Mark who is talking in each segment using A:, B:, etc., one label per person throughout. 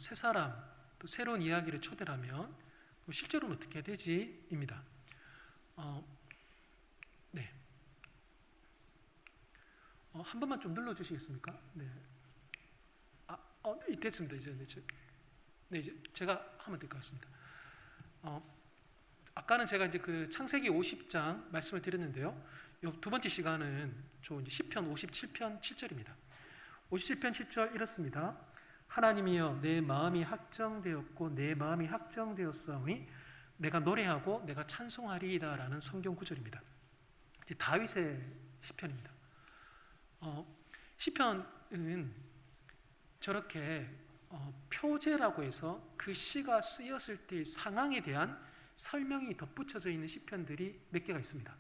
A: 새 사람, 또 새로운 이야기를 초대하면 실제로는 어떻게 해야 되지? 입니다. 네. 한 번만 좀 눌러주시겠습니까? 네. 됐습니다. 이제 제가 하면 될 것 같습니다. 아까는 제가 이제 그 창세기 50장 말씀을 드렸는데요. 두 번째 시간은 이제 시편 57편 7절입니다. 57편 7절 이렇습니다. 하나님이여 내 마음이 확정되었고 내 마음이 확정되었사오니 내가 노래하고 내가 찬송하리이다 라는 성경 구절입니다. 이제 다윗의 시편입니다. 시편은 저렇게 표제라고 해서 그 시가 쓰였을 때의 상황에 대한 설명이 덧붙여져 있는 시편들이 몇 개가 있습니다.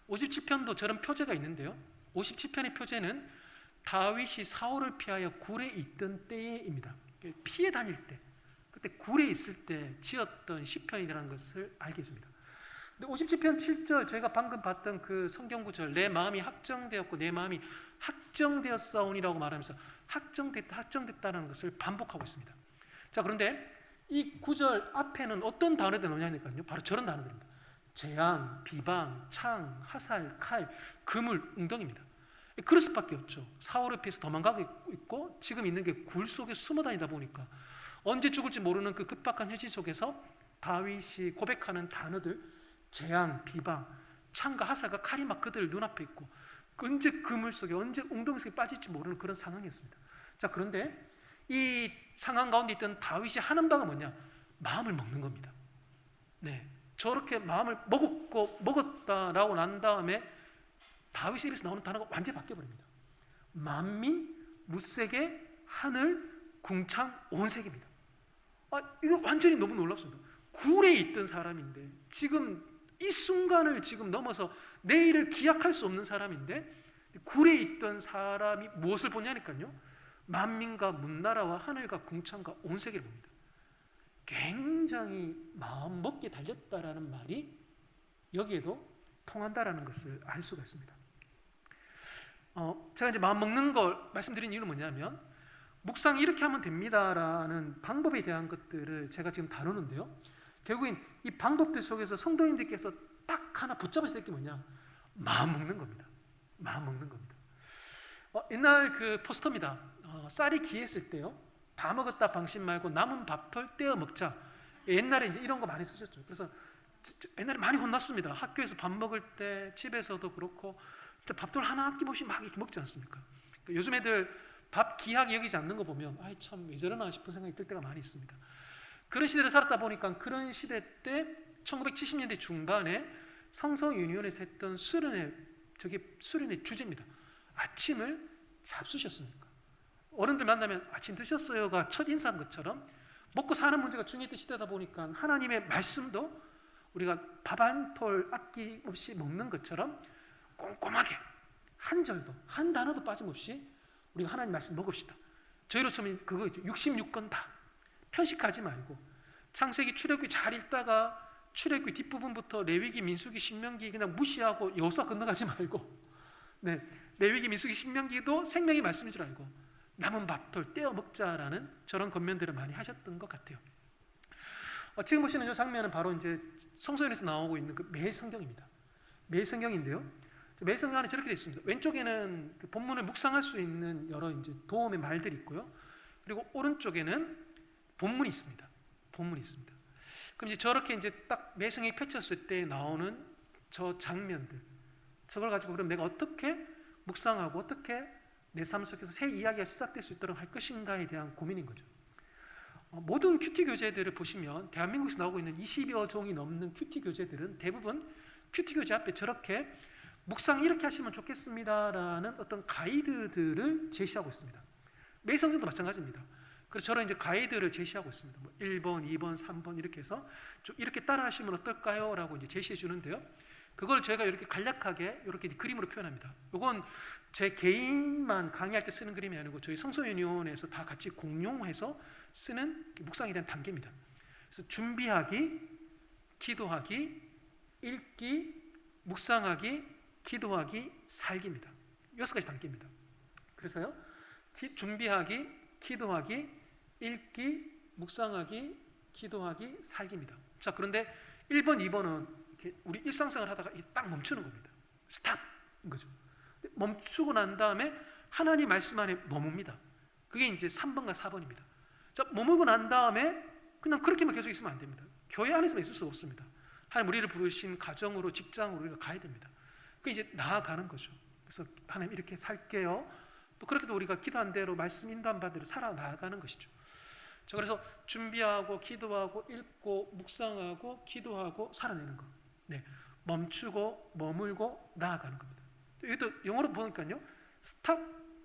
A: 57편도 저런 표제가 있는데요. 57편의 표제는 다윗이 사울을 피하여 굴에 있던 때입니다. 피해 다닐 때, 그때 굴에 있을 때 지었던 시편이라는 것을 알게 해줍니다. 근데 57편 7절 저희가 방금 봤던 그 성경 구절 내 마음이 확정되었고 내 마음이 확정되었사오니라고 말하면서 확정됐다는 것을 반복하고 있습니다. 자, 그런데 이 구절 앞에는 어떤 단어들이 나오냐니까요. 바로 저런 단어들입니다. 재앙, 비방, 창, 화살, 칼, 그물, 웅덩이입니다. 그럴 수밖에 없죠. 사울을 피해서 도망가고 있고 지금 있는 게 굴 속에 숨어 다니다 보니까 언제 죽을지 모르는 그 급박한 현실 속에서 다윗이 고백하는 단어들, 재앙, 비방, 창과 화살과 칼이 막 그들 눈앞에 있고 언제 그물 속에 언제 웅덩이 속에 빠질지 모르는 그런 상황이었습니다. 자, 그런데 이 상황 가운데 있던 다윗이 하는 바가 뭐냐? 마음을 먹는 겁니다. 네, 저렇게 마음을 먹었다라고 난 다음에 다윗의 입에서 나오는 단어가 완전히 바뀌어버립니다. 만민, 무세계, 하늘, 궁창, 온 세계입니다. 이거 완전히 너무 놀랍습니다. 굴에 있던 사람인데 지금 이 순간을 지금 넘어서 내일을 기약할 수 없는 사람인데 굴에 있던 사람이 무엇을 보냐니까요. 만민과 문나라와 하늘과 궁창과 온 세계를 봅니다. 굉장히 마음 먹게 달렸다라는 말이 여기에도 통한다라는 것을 알 수가 있습니다. 제가 이제 마음 먹는 걸 말씀드린 이유는 뭐냐면 묵상 이렇게 하면 됩니다라는 방법에 대한 것들을 제가 지금 다루는데요. 결국엔 이 방법들 속에서 성도님들께서 딱 하나 붙잡으셔야 될 게 뭐냐? 마음 먹는 겁니다. 마음 먹는 겁니다. 옛날 그 포스터입니다. 쌀이 귀했을 때요. 다 먹었다 방심 말고 남은 밥을 떼어 먹자. 옛날에 이제 이런 거 많이 쓰셨죠. 그래서 옛날에 많이 혼났습니다. 학교에서 밥 먹을 때 집에서도 그렇고 밥들 하나 아낌없이 막 이렇게 먹지 않습니까? 요즘 애들 밥 귀하게 여기지 않는 거 보면 아이 참 왜 저러나 싶은 생각이 들 때가 많이 있습니다. 그런 시대를 살았다 보니까 그런 시대 때 1970년대 중반에 성서유니온에서 했던 수련의 주제입니다. 아침을 잡수셨습니까? 어른들 만나면 아침 드셨어요가 첫 인사인 것처럼 먹고 사는 문제가 중요했던 시대다 보니까 하나님의 말씀도 우리가 밥 한 톨 아낌없이 먹는 것처럼 꼼꼼하게 한 절도 한 단어도 빠짐없이 우리가 하나님 말씀 먹읍시다. 저희로 치면 그거 있죠. 66권 다 편식하지 말고 창세기 출애굽기 잘 읽다가 출애굽기 뒷부분부터 레위기 민수기 신명기 그냥 무시하고 여호수아 건너가지 말고 네, 레위기 민수기 신명기도 생명의 말씀인 줄 알고 남은 밥돌 떼어 먹자라는 저런 권면들을 많이 하셨던 것 같아요. 지금 보시는 이 장면은 바로 이제 성서에서 나오고 있는 그 매성경입니다. 매성경인데요. 매성경 안에 저렇게 되어 있습니다. 왼쪽에는 그 본문을 묵상할 수 있는 여러 이제 도움의 말들이 있고요. 그리고 오른쪽에는 본문이 있습니다. 본문이 있습니다. 그럼 이제 저렇게 이제 딱 매성이 펼쳤을 때 나오는 저 장면들, 저걸 가지고 그럼 내가 어떻게 묵상하고 어떻게 내 삶 속에서 새 이야기가 시작될 수 있도록 할 것인가에 대한 고민인 거죠. 모든 큐티 교재들을 보시면 대한민국에서 나오고 있는 20여 종이 넘는 큐티 교재들은 대부분 큐티 교재 앞에 저렇게 묵상 이렇게 하시면 좋겠습니다라는 어떤 가이드들을 제시하고 있습니다. 매성경도 마찬가지입니다. 그래서 저런 이제 가이드를 제시하고 있습니다. 1번, 2번, 3번 이렇게 해서 이렇게 따라 하시면 어떨까요? 라고 이제 제시해 주는데요. 그걸 제가 이렇게 간략하게 이렇게 그림으로 표현합니다. 이건 제 개인만 강의할 때 쓰는 그림이 아니고 저희 성서유니온에서 다 같이 공용해서 쓰는 묵상에 대한 단계입니다. 그래서 준비하기, 기도하기, 읽기, 묵상하기, 기도하기, 살기입니다. 6가지 단계입니다. 그래서요, 준비하기, 기도하기, 읽기, 묵상하기, 기도하기, 살기입니다. 자, 그런데 1번, 2번은 우리 일상생활 하다가 딱 멈추는 겁니다. 스탑인 거죠. 멈추고 난 다음에 하나님 말씀 안에 머뭅니다. 그게 이제 3번과 4번입니다. 자, 머물고 난 다음에 그냥 그렇게만 계속 있으면 안 됩니다. 교회 안에서만 있을 수 없습니다. 하나님 우리를 부르신 가정으로, 직장으로 우리가 가야 됩니다. 그 이제 나아가는 거죠. 그래서 하나님 이렇게 살게요. 또 그렇게도 우리가 기도한 대로 말씀 인도한 대로 살아 나아가는 것이죠. 자, 그래서 준비하고 기도하고 읽고 묵상하고 기도하고 살아내는 것. 네, 멈추고 머물고 나아가는 겁니다. 이것도 영어로 보니까요, 스탑,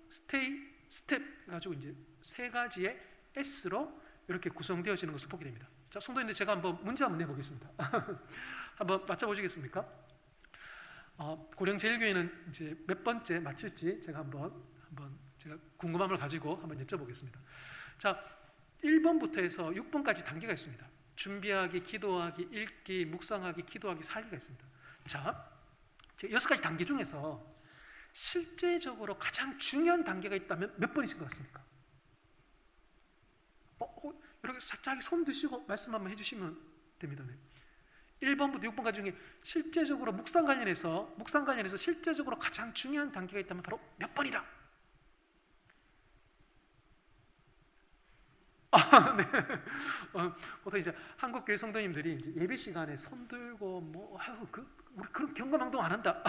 A: 스테이, 스텝 가지고 이제 세 가지의 S로 이렇게 구성되어지는 것을 보게 됩니다. 자, 성도님들 제가 한번 문제 한번 내보겠습니다. 한번 맞춰보시겠습니까? 고령제일교회는 이제 몇 번째 맞출지 제가 한번 제가 궁금함을 가지고 한번 여쭤보겠습니다. 자, 1번부터 해서 6번까지 단계가 있습니다. 준비하기, 기도하기, 읽기, 묵상하기, 기도하기, 살기가 있습니다. 자, 6가지 단계 중에서 실제적으로 가장 중요한 단계가 있다면 몇 번이신 것 같습니까? 이렇게 살짝 손 드시고 말씀 한번 해주시면 됩니다. 네. 1번부터 6번까지 중에 실제적으로 묵상 관련해서 실제적으로 가장 중요한 단계가 있다면 바로 몇 번이다? 네. 보통 이제 한국 교회 성도님들이 이제 예배 시간에 손 들고 우리 그런 경건항동 안 한다.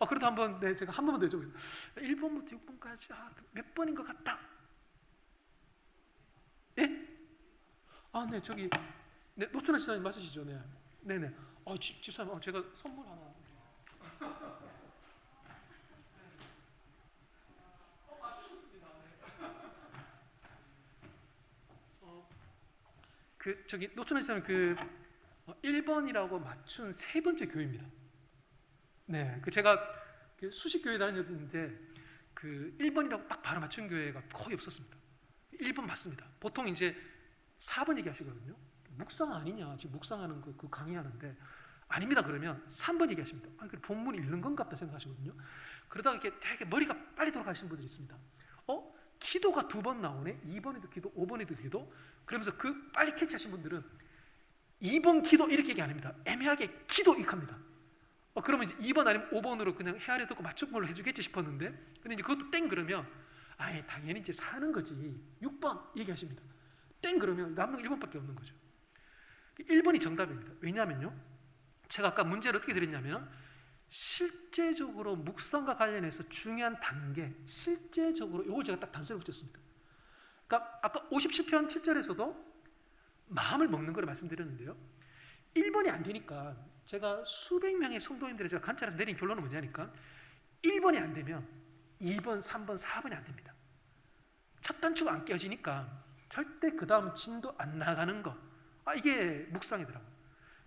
A: 그래도 한번 제가 한 번만 더 여쭤보겠습니다. 1번부터 6번까지 몇 번인 것 같다? 예? 네, 저기 노춘아 지사님 맞으시죠? 네, 네네. 집사님, 제가 선물 하나. 맞추셨습니다. 네. 저기 노춘아 지사님 1번이라고 맞춘 세 번째 교회입니다. 네, 제가 수십 교회 다녔는데 1번이라고 딱 바로 맞춘 교회가 거의 없었습니다. 1번 맞습니다. 보통 이제 4번 얘기하시거든요. 묵상 아니냐, 지금 묵상하는 그 강의하는데 아닙니다. 그러면 3번 얘기하십니다. 그 본문 읽는 건가 보다 생각하시거든요. 그러다가 이렇게 되게 머리가 빨리 돌아가시는 분들이 있습니다. 기도가 2번 나오네. 2번에도 기도, 5번에도 기도. 그러면서 빨리 캐치하신 분들은 2번 기도 이렇게 얘기 안 합니다. 애매하게 기도 익합니다. 그러면 이제 2번 아니면 5번으로 그냥 헤아려 듣고 맞춘 걸로 해주겠지 싶었는데, 근데 이제 그것도 땡 그러면 당연히 이제 사는 거지. 6번 얘기하십니다. 땡 그러면 남는 1번밖에 없는 거죠. 1번이 정답입니다. 왜냐하면요, 제가 아까 문제를 어떻게 드렸냐면 실제적으로 묵상과 관련해서 중요한 단계, 실제적으로 이걸 제가 딱 단서를 붙였습니다. 그러니까 아까 57편 7절에서도 마음을 먹는 걸 말씀드렸는데요, 1번이 안 되니까 제가 수백 명의 성도님들을 제가 관찰해서 내린 결론은 뭐냐니까 1번이 안 되면 2번, 3번, 4번이 안 됩니다. 첫 단추가 안 깨어지니까 절대 그 다음 진도 안 나가는 거, 이게 묵상이더라고요.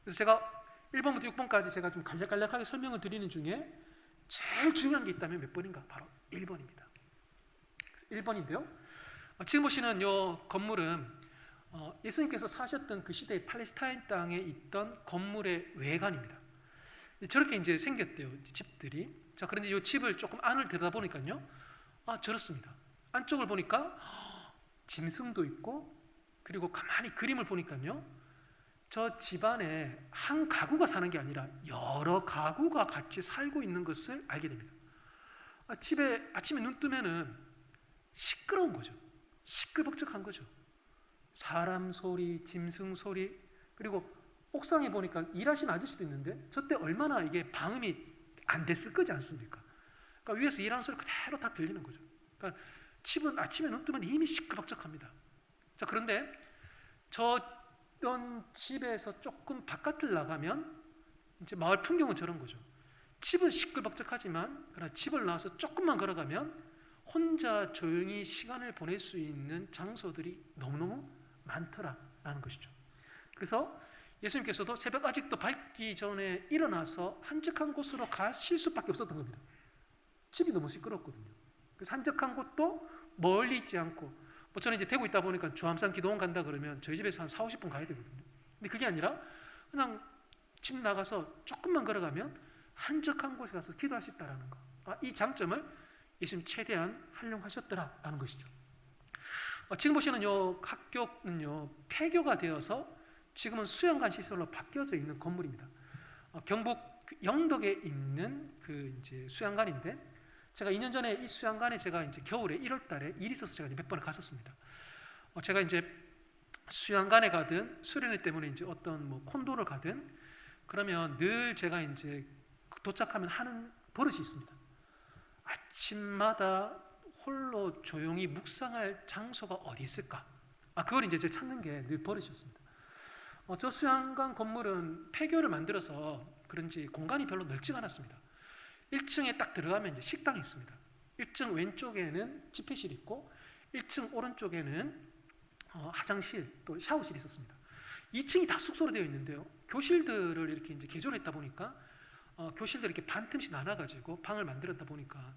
A: 그래서 제가 1번부터 6번까지 제가 좀 간략간략하게 설명을 드리는 중에 제일 중요한 게 있다면 몇 번인가? 바로 1번입니다. 1번인데요, 지금 보시는 이 건물은 예수님께서 사셨던 그 시대의 팔레스타인 땅에 있던 건물의 외관입니다. 저렇게 이제 생겼대요, 집들이. 자, 그런데 이 집을 조금 안을 들여다보니까요, 저렇습니다. 안쪽을 보니까 짐승도 있고, 그리고 가만히 그림을 보니까요, 저 집안에 한 가구가 사는 게 아니라 여러 가구가 같이 살고 있는 것을 알게 됩니다. 집에 아침에 눈 뜨면은 시끄러운 거죠. 시끌벅적한 거죠. 사람 소리, 짐승 소리, 그리고 옥상에 보니까 일하시는 아저씨도 있는데 저때 얼마나 이게 방음이 안 됐을 거지 않습니까? 그러니까 위에서 일하는 소리 그대로 다 들리는 거죠. 그러니까 집은 아침에 눈 뜨면 이미 시끌벅적합니다. 자, 그런데 저던 집에서 조금 바깥을 나가면 이제 마을 풍경은 저런 거죠. 집은 시끌벅적하지만 그러나 집을 나와서 조금만 걸어가면 혼자 조용히 시간을 보낼 수 있는 장소들이 너무너무 많더라라는 것이죠. 그래서 예수님께서도 새벽 아직도 밝기 전에 일어나서 한적한 곳으로 가실 수밖에 없었던 겁니다. 집이 너무 시끄럽거든요. 그래서 한적한 곳도 멀리 있지 않고, 저는 이제 대구 있다 보니까 주암산 기도원 간다 그러면 저희 집에서 한 40-50분 가야 되거든요. 근데 그게 아니라 그냥 집 나가서 조금만 걸어가면 한적한 곳에 가서 기도할 수 있다는 거. 이 장점을 예수님 최대한 활용하셨더라라는 것이죠. 지금 보시는 요 학교는요 폐교가 되어서 지금은 수영관 시설로 바뀌어져 있는 건물입니다. 경북 영덕에 있는 그 이제 수양관인데, 제가 2년 전에 이 수양관에 제가 이제 겨울에 1월달에 일이 있어서 제가 몇 번을 갔었습니다. 제가 이제 수양관에 가든 수련회 때문에 이제 어떤 뭐 콘도를 가든 그러면 늘 제가 이제 도착하면 하는 버릇이 있습니다. 아침마다 홀로 조용히 묵상할 장소가 어디 있을까? 그걸 이제 제가 찾는 게 늘 버릇이었습니다. 저 수양관 건물은 폐교를 만들어서 그런지 공간이 별로 넓지가 않았습니다. 1층에 딱 들어가면 이제 식당이 있습니다. 1층 왼쪽에는 집회실이 있고 1층 오른쪽에는 화장실 또 샤워실이 있었습니다. 2층이 다 숙소로 되어 있는데요. 교실들을 이렇게 이제 개조했다 보니까 교실들이 이렇게 반틈씩 나눠가지고 방을 만들었다 보니까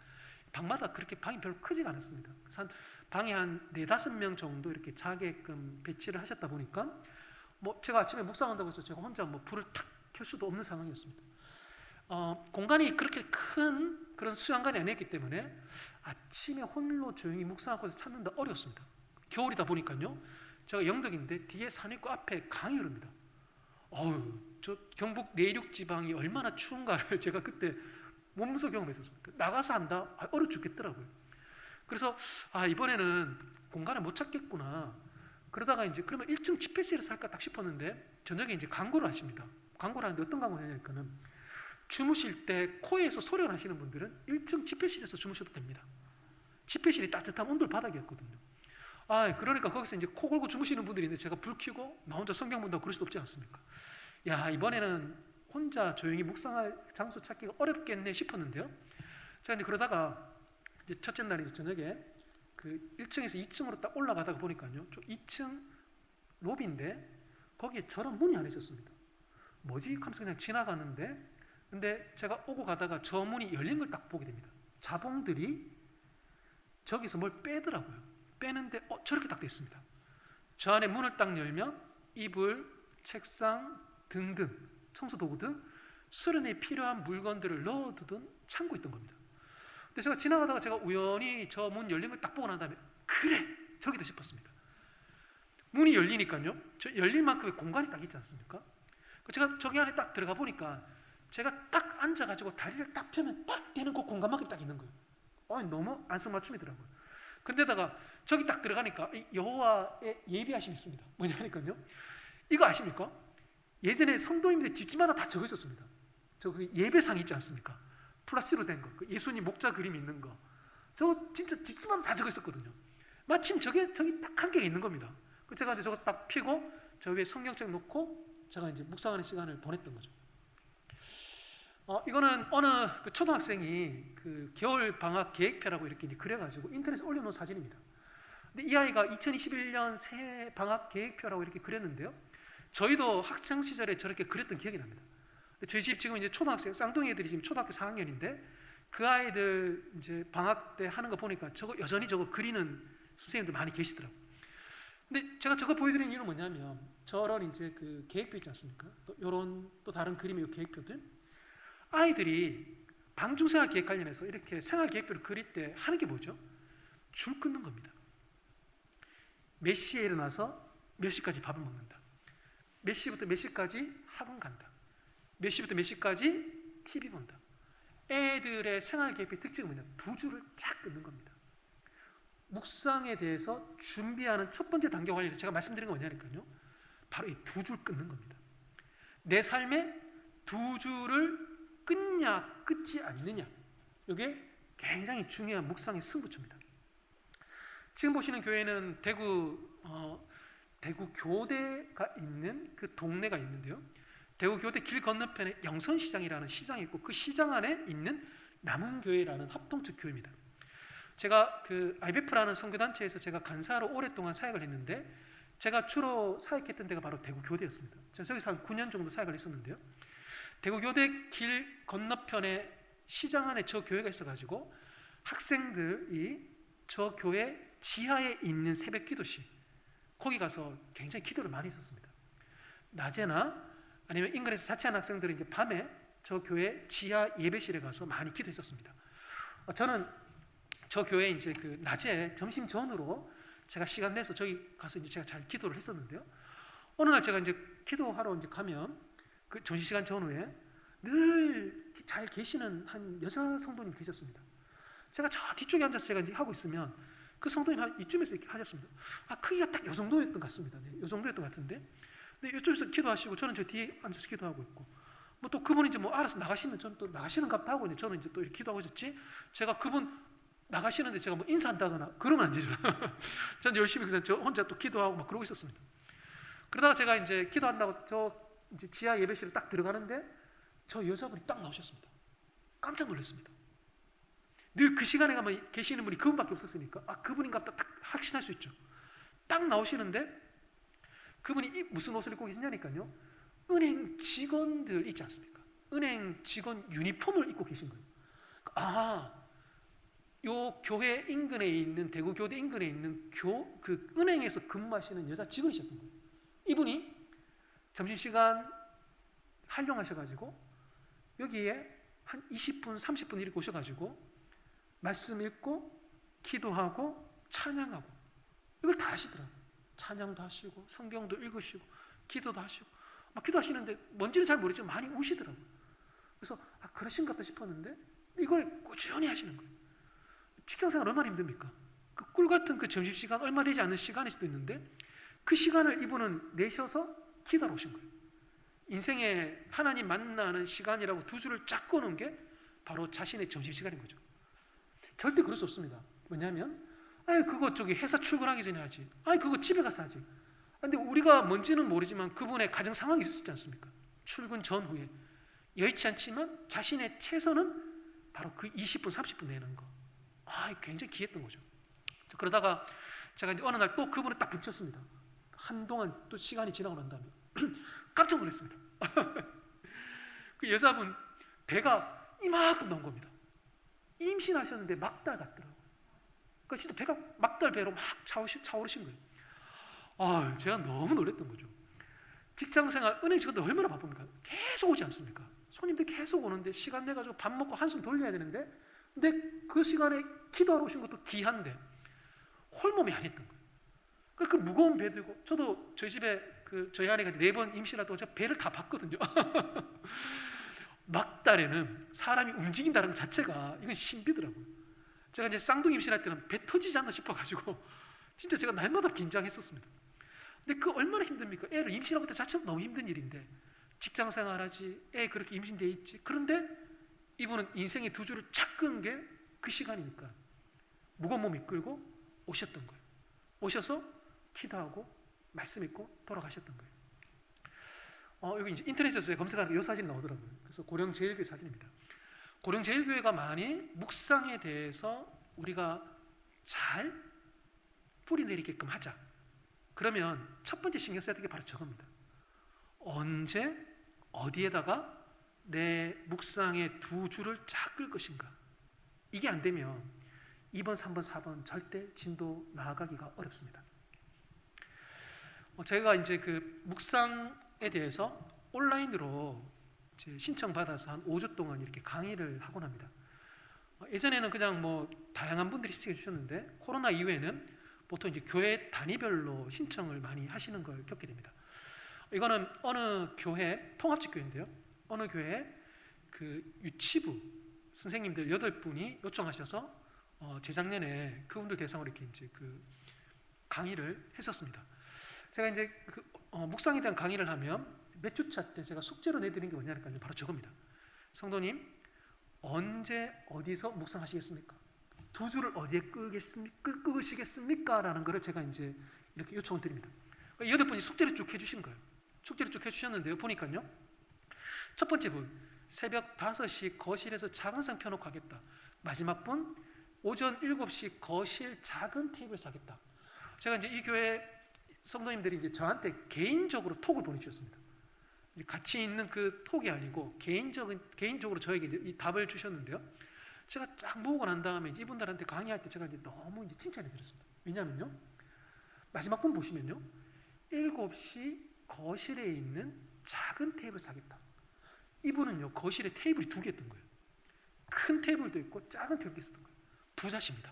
A: 방마다 그렇게 방이 별로 크지가 않았습니다. 그래서 방이 한 4-5명 정도 이렇게 자게끔 배치를 하셨다 보니까 뭐 제가 아침에 묵상한다고 해서 제가 혼자 뭐 불을 탁 켤 수도 없는 상황이었습니다. 공간이 그렇게 큰 그런 수양관이 아니었기 때문에 아침에 홀로 조용히 묵상하고 해서 찾는다 어려웠습니다. 겨울이다 보니까요. 제가 영덕인데 뒤에 산이 있고 앞에 강이 흐릅니다. 저 경북 내륙 지방이 얼마나 추운가를 제가 그때 몸소 경험했었습니다. 나가서 한다? 얼어 죽겠더라고요. 그래서 이번에는 공간을 못 찾겠구나. 그러다가 이제 그러면 1층 집회실에서 할까 딱 싶었는데 저녁에 이제 광고를 하십니다. 광고를 하는데 어떤 광고냐니까는 주무실 때 코에서 소리가 나시는 분들은 1층 집회실에서 주무셔도 됩니다. 집회실이 따뜻한 온돌 바닥이었거든요. 그러니까 거기서 이제 코 골고 주무시는 분들이 있는데 제가 불 켜고 나 혼자 성경 본다고 그럴 수도 없지 않습니까? 이번에는 혼자 조용히 묵상할 장소 찾기가 어렵겠네 싶었는데요. 제가 이제 그러다가 이제 첫째 날 이제 저녁에 그 1층에서 2층으로 딱 올라가다가 보니까요. 2층 로비인데 거기에 저런 문이 하나 있었습니다. 뭐지? 하면서 그냥 지나가는데 근데 제가 오고 가다가 저 문이 열린 걸 딱 보게 됩니다. 자봉들이 저기서 뭘 빼더라고요. 빼는데 저렇게 딱 돼 있습니다. 저 안에 문을 딱 열면 이불, 책상 등등 청소 도구 등 수련회에 필요한 물건들을 넣어두던 창고에 있던 겁니다. 근데 제가 지나가다가 제가 우연히 저 문 열린 걸 딱 보고 난 다음에 그래! 저기다 싶었습니다. 문이 열리니까요. 저 열릴 만큼의 공간이 딱 있지 않습니까? 제가 저기 안에 딱 들어가 보니까 제가 딱 앉아가지고 다리를 딱 펴면 딱 되는 그 공간만큼 딱 있는 거예요. 너무 안성맞춤이더라고요. 그런데다가 저기 딱 들어가니까 여호와의 예비하심이 있습니다. 뭐냐니까요. 이거 아십니까? 예전에 성도님들 집집마다 다 적어 있었습니다. 저 그 예배상 있지 않습니까? 플라스로 된 거, 그 예수님 목자 그림 있는 거. 저 진짜 집집마다 다 적어 있었거든요. 마침 저기 딱 한 개가 있는 겁니다. 제가 이제 저거 딱 피고 저 위에 성경책 놓고 제가 이제 묵상하는 시간을 보냈던 거죠. 이거는 어느 그 초등학생이 그 겨울 방학 계획표라고 이렇게 그려가지고 인터넷에 올려놓은 사진입니다. 근데 이 아이가 2021년 새 방학 계획표라고 이렇게 그렸는데요. 저희도 학창 시절에 저렇게 그렸던 기억이 납니다. 근데 저희 집 지금 이제 초등학생 쌍둥이 애들이 지금 초등학교 4학년인데 그 아이들 이제 방학 때 하는 거 보니까 저거 여전히 저거 그리는 선생님들 많이 계시더라고요. 근데 제가 저거 보여드리는 이유는 뭐냐면 저런 이제 그 계획표 있지 않습니까? 또 요런 또 다른 그림의 계획표들 아이들이 방중생활 계획 관련해서 이렇게 생활 계획표를 그릴 때 하는 게 뭐죠? 줄 끊는 겁니다. 몇 시에 일어나서 몇 시까지 밥을 먹는다. 몇 시부터 몇 시까지 학원 간다. 몇 시부터 몇 시까지 TV 본다. 애들의 생활 계획표의 특징은 뭐냐? 2줄을 쫙 끊는 겁니다. 묵상에 대해서 준비하는 첫 번째 단계 관련해서 제가 말씀드린 건 뭐냐니까요. 바로 이 2줄 끊는 겁니다. 내 삶에 2줄을 끊냐 끊지 않느냐, 이게 굉장히 중요한 묵상의 승부처입니다. 지금 보시는 교회는 대구 교대가 있는 그 동네가 있는데요. 대구 교대 길 건너편에 영선시장이라는 시장이 있고 그 시장 안에 있는 남은교회라는 합동측 교회입니다. 제가 그 IBF라는 선교단체에서 제가 간사로 오랫동안 사역을 했는데 제가 주로 사역했던 데가 바로 대구 교대였습니다. 제가 저기서 한 9년 정도 사역을 했었는데요. 대구 교대 길 건너편에 시장 안에 저 교회가 있어가지고 학생들이 저 교회 지하에 있는 새벽 기도실 거기 가서 굉장히 기도를 많이 했었습니다. 낮에나 아니면 인근에서 자취하는 학생들은 이제 밤에 저 교회 지하 예배실에 가서 많이 기도했었습니다. 저는 저 교회 이제 그 낮에 점심 전으로 제가 시간 내서 저기 가서 이제 제가 잘 기도를 했었는데요. 어느 날 제가 이제 기도하러 이제 가면 그 점심시간 전후에 늘 잘 계시는 한 여자 성도님 계셨습니다. 제가 저 뒤쪽에 앉아서 제가 이제 하고 있으면 그 성도님 한 이쯤에서 이렇게 하셨습니다. 크기가 딱 이 정도였던 것 같습니다. 네, 이 정도였던 것 같은데, 근데 이쪽에서 기도하시고 저는 저 뒤에 앉아서 기도하고 있고, 뭐 또 그분이 이제 뭐 알아서 나가시면 저는 또 나가시는 갑다 하고 이제 저는 이제 또 이렇게 기도하고 있었지. 제가 그분 나가시는데 제가 뭐 인사한다거나 그러면 안 되죠. 저는 열심히 그냥 저 혼자 또 기도하고 막 그러고 있었습니다. 그러다가 제가 이제 기도한다고 저 이제 지하 예배실에 딱 들어가는데 저 여자분이 딱 나오셨습니다. 깜짝 놀랐습니다. 늘 그 시간에 가면 계시는 분이 그분밖에 없었으니까 그분인가 보다 딱 확신할 수 있죠. 딱 나오시는데 그분이 무슨 옷을 입고 계시냐니까요. 은행 직원들 있지 않습니까? 은행 직원 유니폼을 입고 계신 거예요. 요 교회 인근에 있는 대구 교대 인근에 있는 그 은행에서 근무하시는 여자 직원이셨던 거예요. 이분이 점심시간 활용하셔가지고 여기에 한 20분, 30분 이렇게 오셔가지고 말씀 읽고 기도하고 찬양하고 이걸 다 하시더라고요. 찬양도 하시고 성경도 읽으시고 기도도 하시고 막 기도하시는데 뭔지는 잘 모르지만 많이 우시더라고요. 그래서 그러신가 보다 싶었는데 이걸 꾸준히 하시는 거예요. 직장생활 얼마나 힘듭니까? 그 꿀 같은 그 점심시간 얼마 되지 않는 시간일 수도 있는데 그 시간을 이분은 내셔서 기도하러 오신 거예요. 인생에 하나님 만나는 시간이라고 두 줄을 쫙 꺼놓은 게 바로 자신의 점심시간인 거죠. 절대 그럴 수 없습니다. 뭐냐면 그거 저기 회사 출근하기 전에 하지. 그거 집에 가서 하지. 근데 우리가 뭔지는 모르지만 그분의 가정 상황이 있을 수 있지 않습니까? 출근 전후에 여의치 않지만 자신의 최선은 바로 그 20분, 30분 내는 거. 굉장히 귀했던 거죠. 그러다가 제가 이제 어느 날 또 그분을 딱 붙였습니다. 한동안 또 시간이 지나고 난 다음에 깜짝 놀랐습니다. 그 여자분 배가 이만큼 나온 겁니다. 임신하셨는데 막달 같더라고요. 그러니까 진짜 배가 막달 배로 막 차오르신 거예요. 제가 너무 놀랐던 거죠. 직장생활, 은행 직원들 얼마나 바쁩니까? 계속 오지 않습니까? 손님들 계속 오는데 시간 내가지고 밥 먹고 한숨 돌려야 되는데 근데 그 시간에 기도하러 오신 것도 귀한데 홀몸이 아니었던 거예요. 그 무거운 배 들고 저도 저희 집에 저희 아내가 4번 임신하다고 제가 배를 다 봤거든요. 막달에는 사람이 움직인다는 것 자체가 이건 신비더라고요. 제가 이제 쌍둥이 임신할 때는 배 터지지 않나 싶어가지고 진짜 제가 날마다 긴장했었습니다. 근데 그 얼마나 힘듭니까? 애를 임신하고 있다 자체가 너무 힘든 일인데 직장 생활하지, 애 그렇게 임신돼 있지. 그런데 이분은 인생의 두 줄을 쫙 끈 게 그 시간이니까 무거운 몸 이끌고 오셨던 거예요. 오셔서 기도하고 말씀 읽고 돌아가셨던 거예요. 여기 이제 인터넷에서 검색하니까 이 사진이 나오더라고요. 그래서 고령제일교회 사진입니다. 고령제일교회가 만일 묵상에 대해서 우리가 잘 뿌리 내리게끔 하자. 그러면 첫 번째 신경 써야 될 게 바로 저겁니다. 언제 어디에다가 내 묵상의 두 줄을 쫙 끌 것인가. 이게 안 되면 2번, 3번, 4번 절대 진도 나아가기가 어렵습니다. 제가 이제 그 묵상에 대해서 온라인으로 이제 신청받아서 한 5주 동안 이렇게 강의를 하곤 합니다. 예전에는 그냥 뭐 다양한 분들이 신청해 주셨는데 코로나 이후에는 보통 이제 교회 단위별로 신청을 많이 하시는 걸 겪게 됩니다. 이거는 어느 교회, 통합직 교회인데요. 어느 교회 그 유치부 선생님들 8분이 요청하셔서 재작년에 그분들 대상으로 이렇게 이제 그 강의를 했었습니다. 제가 이제 묵상에 대한 강의를 하면 몇 주차 때 제가 숙제로 내드린 게 뭐냐니까 바로 저겁니다. 성도님, 언제 어디서 묵상하시겠습니까? 두 줄을 어디에 끄시겠습니까? 라는 거를 제가 이제 이렇게 요청을 드립니다. 8분이 숙제를 쭉 해주신 거예요. 숙제를 쭉 해주셨는데요. 보니까요. 첫 번째 분, 새벽 5시 거실에서 작은 상 펴놓고 하겠다. 마지막 분, 오전 7시 거실 작은 테이블 사겠다. 제가 이제 이 교회 성도님들이 이제 저한테 개인적으로 톡을 보내주셨습니다. 같이 있는 그 톡이 아니고 개인적으로 저에게 이제 이 답을 주셨는데요. 제가 쫙 모으고 난 다음에 이제 이분들한테 강의할 때 제가 이제 너무 이제 칭찬해 드렸습니다. 왜냐하면요. 마지막 분 보시면요. 7시 거실에 있는 작은 테이블 사겠다. 이분은요, 거실에 테이블이 2개 있던 거예요. 큰 테이블도 있고 작은 테이블도 있었던 거예요. 부자십니다.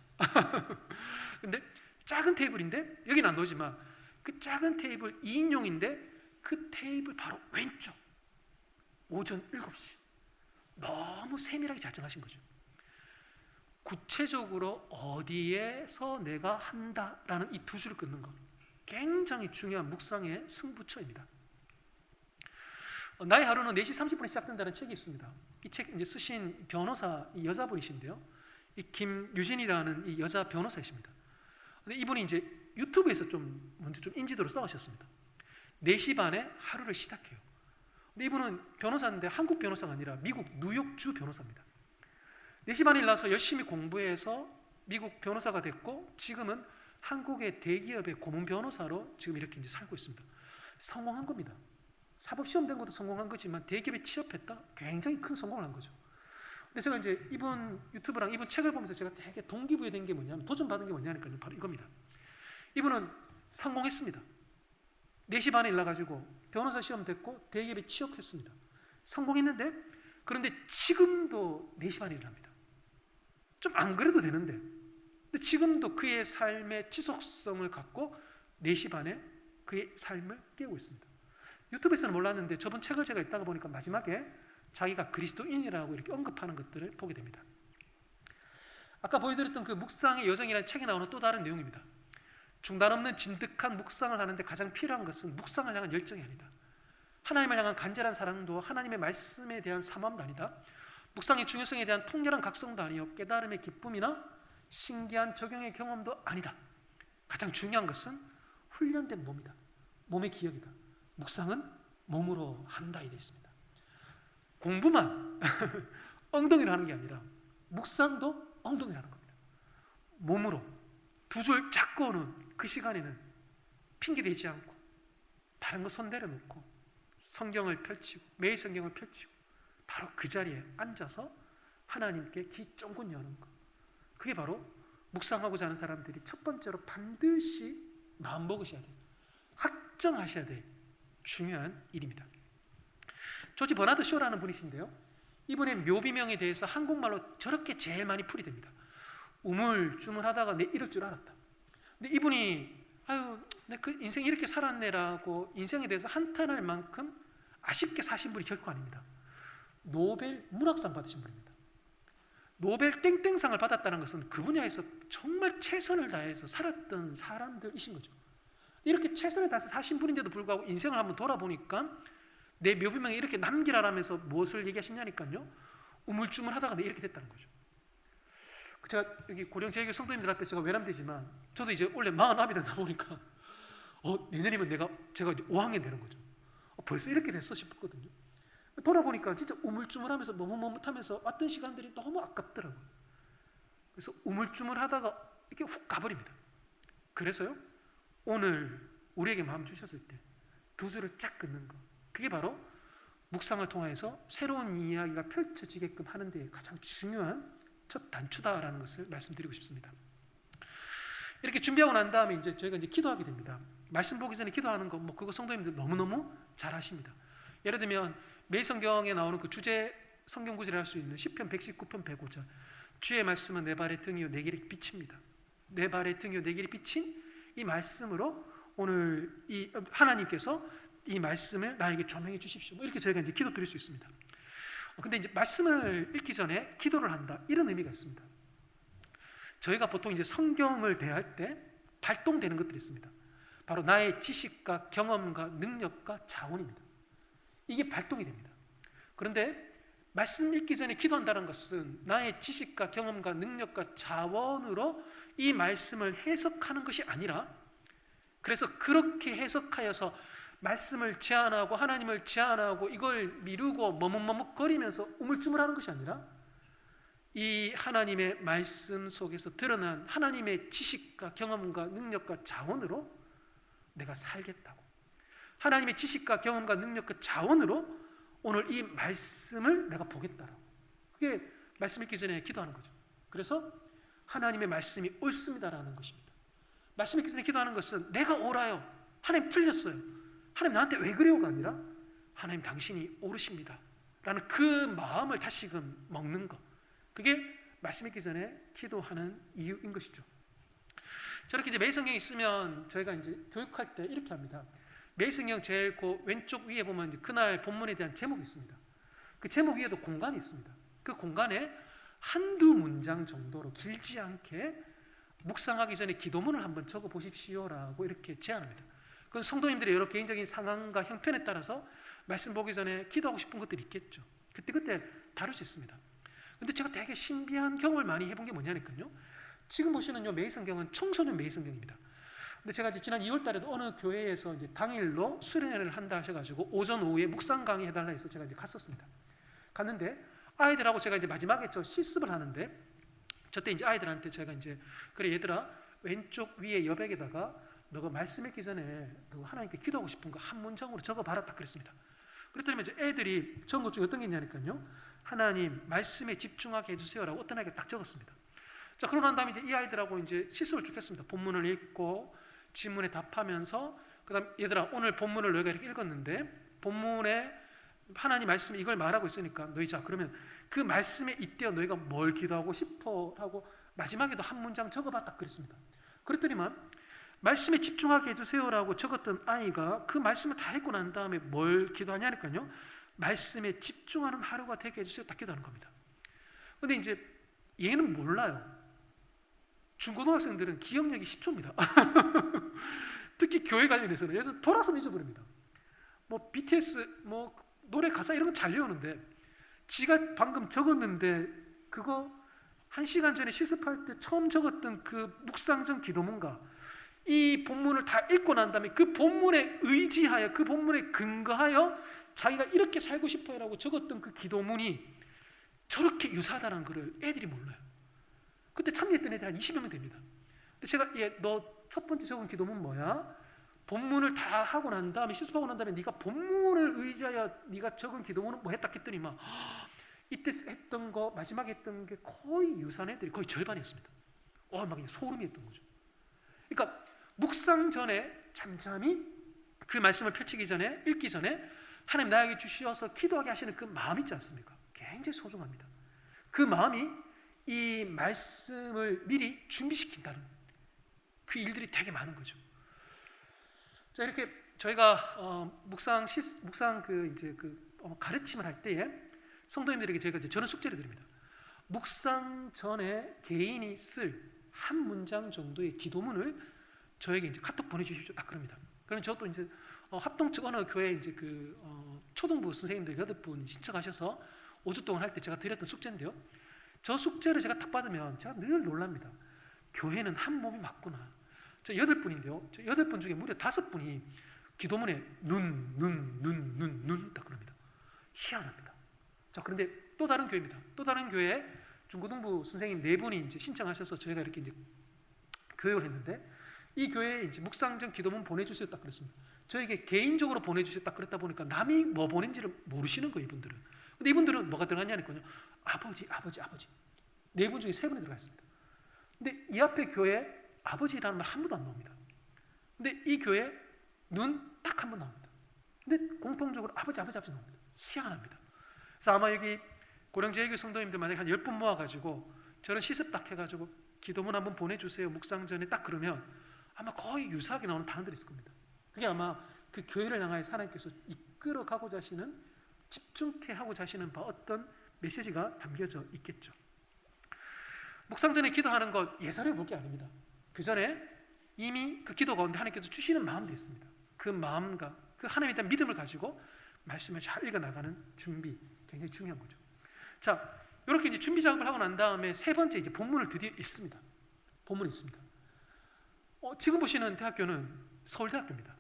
A: 근데 작은 테이블인데 여기는 안 놓지만 그 작은 테이블 2인용인데 그 테이블 바로 왼쪽 오전 7시 너무 세밀하게 잘 정하신 거죠. 구체적으로 어디에서 내가 한다라는 이 두 줄을 끊는 것 굉장히 중요한 묵상의 승부처입니다. 나의 하루는 4시 30분에 시작된다는 책이 있습니다. 이 책 이제 쓰신 변호사 이 여자분이신데요. 이 김유진이라는 이 여자 변호사이십니다. 근데 이분이 이제 유튜브에서 먼저 좀 인지도를 쌓으셨습니다. 4시 반에 하루를 시작해요. 근데 이분은 변호사인데 한국 변호사가 아니라 미국 뉴욕주 변호사입니다. 4시 반에 일어나서 열심히 공부해서 미국 변호사가 됐고 지금은 한국의 대기업의 고문 변호사로 지금 이렇게 이제 살고 있습니다. 성공한 겁니다. 사법시험 된 것도 성공한 거지만 대기업에 취업했다? 굉장히 큰 성공을 한 거죠. 근데 제가 이제 이분 유튜브랑 이분 책을 보면서 제가 되게 동기부여된 게 뭐냐면 도전받은 게 뭐냐니까요. 바로 이겁니다. 이분은 성공했습니다. 4시 반에 일어나가지고 변호사 시험 됐고 대기업에 취업했습니다. 성공했는데 그런데 지금도 4시 반에 일어납니다. 좀 안 그래도 되는데 근데 지금도 그의 삶의 지속성을 갖고 4시 반에 그의 삶을 깨우고 있습니다. 유튜브에서는 몰랐는데 저번 책을 제가 읽다가 보니까 마지막에 자기가 그리스도인이라고 이렇게 언급하는 것들을 보게 됩니다. 아까 보여드렸던 그 묵상의 여정이라는 책에 나오는 또 다른 내용입니다. 중단 없는 진득한 묵상을 하는데 가장 필요한 것은 묵상을 향한 열정이 아니다. 하나님을 향한 간절한 사랑도 하나님의 말씀에 대한 사모함도 아니다. 묵상의 중요성에 대한 통렬한 각성도 아니요 깨달음의 기쁨이나 신기한 적용의 경험도 아니다. 가장 중요한 것은 훈련된 몸이다. 몸의 기억이다. 묵상은 몸으로 한다 이 되어 있습니다. 공부만 엉덩이로 하는 게 아니라 묵상도 엉덩이로 하는 겁니다. 몸으로 두 줄 잡고 오는 그 시간에는 핑계대지 않고 다른 거 손 내려놓고 성경을 펼치고 매일 성경을 펼치고 바로 그 자리에 앉아서 하나님께 귀 쫑긋 여는 것. 그게 바로 묵상하고자 하는 사람들이 첫 번째로 반드시 마음먹으셔야 돼요. 확정하셔야 될 중요한 일입니다. 조지 버나드 쇼라는 분이신데요. 이분의 묘비명에 대해서 한국말로 저렇게 제일 많이 풀이됩니다. 우물쭈물하다가 내 이럴 줄 알았다. 근데 이분이 내 그 인생 이렇게 살았네라고 인생에 대해서 한탄할 만큼 아쉽게 사신 분이 결코 아닙니다. 노벨 문학상 받으신 분입니다. 노벨 땡땡상을 받았다는 것은 그 분야에서 정말 최선을 다해서 살았던 사람들이신 거죠. 이렇게 최선을 다해서 사신 분인데도 불구하고 인생을 한번 돌아보니까 내 묘비명에 이렇게 남기라라면서 무엇을 얘기하시냐니까요. 우물쭈물하다가 내 이렇게 됐다는 거죠. 제가 여기 고령 제일교 성도님들 앞에 제가 외람되지만 저도 이제 원래 49이 되다 보니까 내년이면 제가 5학년 되는 거죠. 벌써 이렇게 됐어 싶었거든요. 돌아보니까 진짜 우물쭈물하면서 머뭇머뭇하면서 왔던 시간들이 너무 아깝더라고요. 그래서 우물쭈물하다가 이렇게 훅 가버립니다. 그래서요 오늘 우리에게 마음 주셨을 때 두 줄을 쫙 끊는 거 그게 바로 묵상을 통해서 새로운 이야기가 펼쳐지게끔 하는 데 가장 중요한 첫 단추다라는 것을 말씀드리고 싶습니다. 이렇게 준비하고 난 다음에 이제 저희가 이제 기도하게 됩니다. 말씀 보기 전에 기도하는 거 그거 성도님들 너무너무 잘 하십니다. 예를 들면 매일 성경에 나오는 그 주제 성경 구절을 할 수 있는 시편 119편 105절 주의 말씀은 내 발의 등이요 내 길의 빛입니다. 내 발의 등이요 내 길의 빛인 이 말씀으로 오늘 이 하나님께서 이 말씀을 나에게 조명해 주십시오. 이렇게 저희가 이제 기도 드릴 수 있습니다. 근데 이제 말씀을 읽기 전에 기도를 한다 이런 의미가 있습니다. 저희가 보통 이제 성경을 대할 때 발동되는 것들이 있습니다. 바로 나의 지식과 경험과 능력과 자원입니다. 이게 발동이 됩니다. 그런데 말씀 읽기 전에 기도한다는 것은 나의 지식과 경험과 능력과 자원으로 이 말씀을 해석하는 것이 아니라 그래서 그렇게 해석하여서 말씀을 제안하고 하나님을 제안하고 이걸 미루고 머뭇머뭇거리면서 우물쭈물하는 것이 아니라 이 하나님의 말씀 속에서 드러난 하나님의 지식과 경험과 능력과 자원으로 내가 살겠다고 하나님의 지식과 경험과 능력과 자원으로 오늘 이 말씀을 내가 보겠다라고 그게 말씀 읽기 전에 기도하는 거죠. 그래서 하나님의 말씀이 옳습니다라는 것입니다. 말씀 읽기 전에 기도하는 것은 내가 옳아요. 하나님 풀렸어요. 하나님 나한테 왜 그래요가 아니라 하나님 당신이 옳으십니다 라는 그 마음을 다시금 먹는 것 그게 말씀 읽기 전에 기도하는 이유인 것이죠. 저렇게 이제 매일성경 있으면 저희가 이제 교육할 때 이렇게 합니다. 매일성경 제일 그 왼쪽 위에 보면 이제 그날 본문에 대한 제목이 있습니다. 그 제목 위에도 공간이 있습니다. 그 공간에 한두 문장 정도로 길지 않게 묵상하기 전에 기도문을 한번 적어 보십시오라고 이렇게 제안합니다. 그건 성도님들의 여러 개인적인 상황과 형편에 따라서 말씀 보기 전에 기도하고 싶은 것들이 있겠죠. 그때 다룰 수 있습니다. 근데 제가 되게 신비한 경험을 많이 해본 게 뭐냐니까요. 지금 보시는 요 매일성경은 청소년 매일성경입니다. 근데 제가 이제 지난 2월 달에도 어느 교회에서 이제 당일로 수련회를 한다 하셔가지고 오전 오후에 묵상 강의 해달라 해서 제가 이제 갔었습니다. 갔는데 아이들하고 제가 이제 마지막에 저 실습을 하는데 저때 이제 아이들한테 제가 이제 그래 얘들아 왼쪽 위에 여백에다가 너가 말씀 읽기 전에 너 하나님께 기도하고 싶은 거 한 문장으로 적어봐라 딱 그랬습니다. 그랬더니 이제 애들이 적은 것 중에 어떤 게 있냐니까요. 하나님 말씀에 집중하게 해주세요라고 어떤 아이가 딱 적었습니다. 자 그러고 난 다음에 이제 이 아이들하고 이제 실습을 쭉 했습니다. 본문을 읽고 질문에 답하면서 그다음 얘들아 오늘 본문을 너희가 이렇게 읽었는데 본문에 하나님 말씀이 이걸 말하고 있으니까 너희 자 그러면 그 말씀에 이때 너희가 뭘 기도하고 싶어 하고 마지막에도 한 문장 적어봐 딱 그랬습니다. 그랬더니만 말씀에 집중하게 해주세요라고 적었던 아이가 그 말씀을 다 읽고 난 다음에 뭘 기도하냐니까요. 말씀에 집중하는 하루가 되게 해주세요 딱 기도하는 겁니다. 근데 이제 얘는 몰라요. 중고등학생들은 기억력이 10초입니다. 특히 교회 관련해서는 얘는 돌아서 잊어버립니다. 뭐 BTS 뭐 노래 가사 이런 건 잘 외우는데 지가 방금 적었는데 그거 1시간 전에 실습할 때 처음 적었던 그 묵상전 기도문과 이 본문을 다 읽고 난 다음에 그 본문에 의지하여 그 본문에 근거하여 자기가 이렇게 살고 싶어요라고 적었던 그 기도문이 저렇게 유사하다는 것을 애들이 몰라요. 그때 참여했던 애들 한 20여 명 됩니다. 근데 제가 너 첫 번째 적은 기도문 뭐야? 본문을 다 하고 난 다음에 실습하고 난 다음에 네가 본문을 의지하여 네가 적은 기도문은 뭐 했다 했더니 막 이때 했던 거 마지막에 했던 게 거의 유사한 애들이 거의 절반이었습니다. 막 소름이 했던 거죠. 그러니까 묵상 전에 잠잠히 그 말씀을 펼치기 전에 읽기 전에 하나님 나에게 주시어서 기도하게 하시는 그 마음 있지 않습니까? 굉장히 소중합니다. 그 마음이 이 말씀을 미리 준비시킨다는 그 일들이 되게 많은 거죠. 자 이렇게 저희가 묵상 그 이제 가르침을 할 때에 성도님들에게 저희가 이제 저는 숙제를 드립니다. 묵상 전에 개인이 쓸 한 문장 정도의 기도문을 저에게 이제 카톡 보내주십시오. 딱 그럽니다. 그럼 저도 이제 합동 측 어느 교회 이제 초등부 선생님들 8분 신청하셔서 5주 동안 할 때 제가 드렸던 숙제인데요. 저 숙제를 제가 딱 받으면 제가 늘 놀랍니다. 교회는 한 몸이 맞구나. 저 8분인데요. 저 8분 중에 무려 5분이 기도문에 눈 딱 그럽니다. 희한합니다. 자, 그런데 또 다른 교회입니다. 또 다른 교회에 중고등부 선생님 4분이 이제 신청하셔서 저희가 이렇게 이제 교육을 했는데 이 교회에 이제 묵상전 기도문 보내주세요 딱 그랬습니다. 저에게 개인적으로 보내주세요 딱 그랬다 보니까 남이 뭐 보낸지를 모르시는 거예요, 이분들은. 근데 이분들은 뭐가 들어갔냐니까요. 아버지. 4분 중에 3분이 들어가 있습니다. 근데 이 앞에 교회에 아버지라는 말 한 번도 안 나옵니다. 근데 이 교회에 눈 딱 한 번 나옵니다. 근데 공통적으로 아버지 나옵니다. 희한합니다. 그래서 아마 여기 고령제일교 성도님들 만약에 한 10분 모아가지고 저런 시습 딱 해가지고 기도문 한번 보내주세요 묵상 전에 딱 그러면 아마 거의 유사하게 나오는 단어들이 있을 겁니다. 그게 아마 그 교회를 향하여 하나님께서 이끌어가고자 하시는 집중케 하고자 하시는 바 어떤 메시지가 담겨져 있겠죠. 묵상 전에 기도하는 것 예산해 볼 게 아닙니다. 그 전에 이미 그 기도 가운데 하나님께서 주시는 마음도 있습니다. 그 마음과 그 하나님에 대한 믿음을 가지고 말씀을 잘 읽어나가는 준비 굉장히 중요한 거죠. 자, 이렇게 이제 준비 작업을 하고 난 다음에 세 번째 이제 본문을 드디어 읽습니다. 본문이 있습니다. 지금 보시는 대학교는 서울대학교입니다.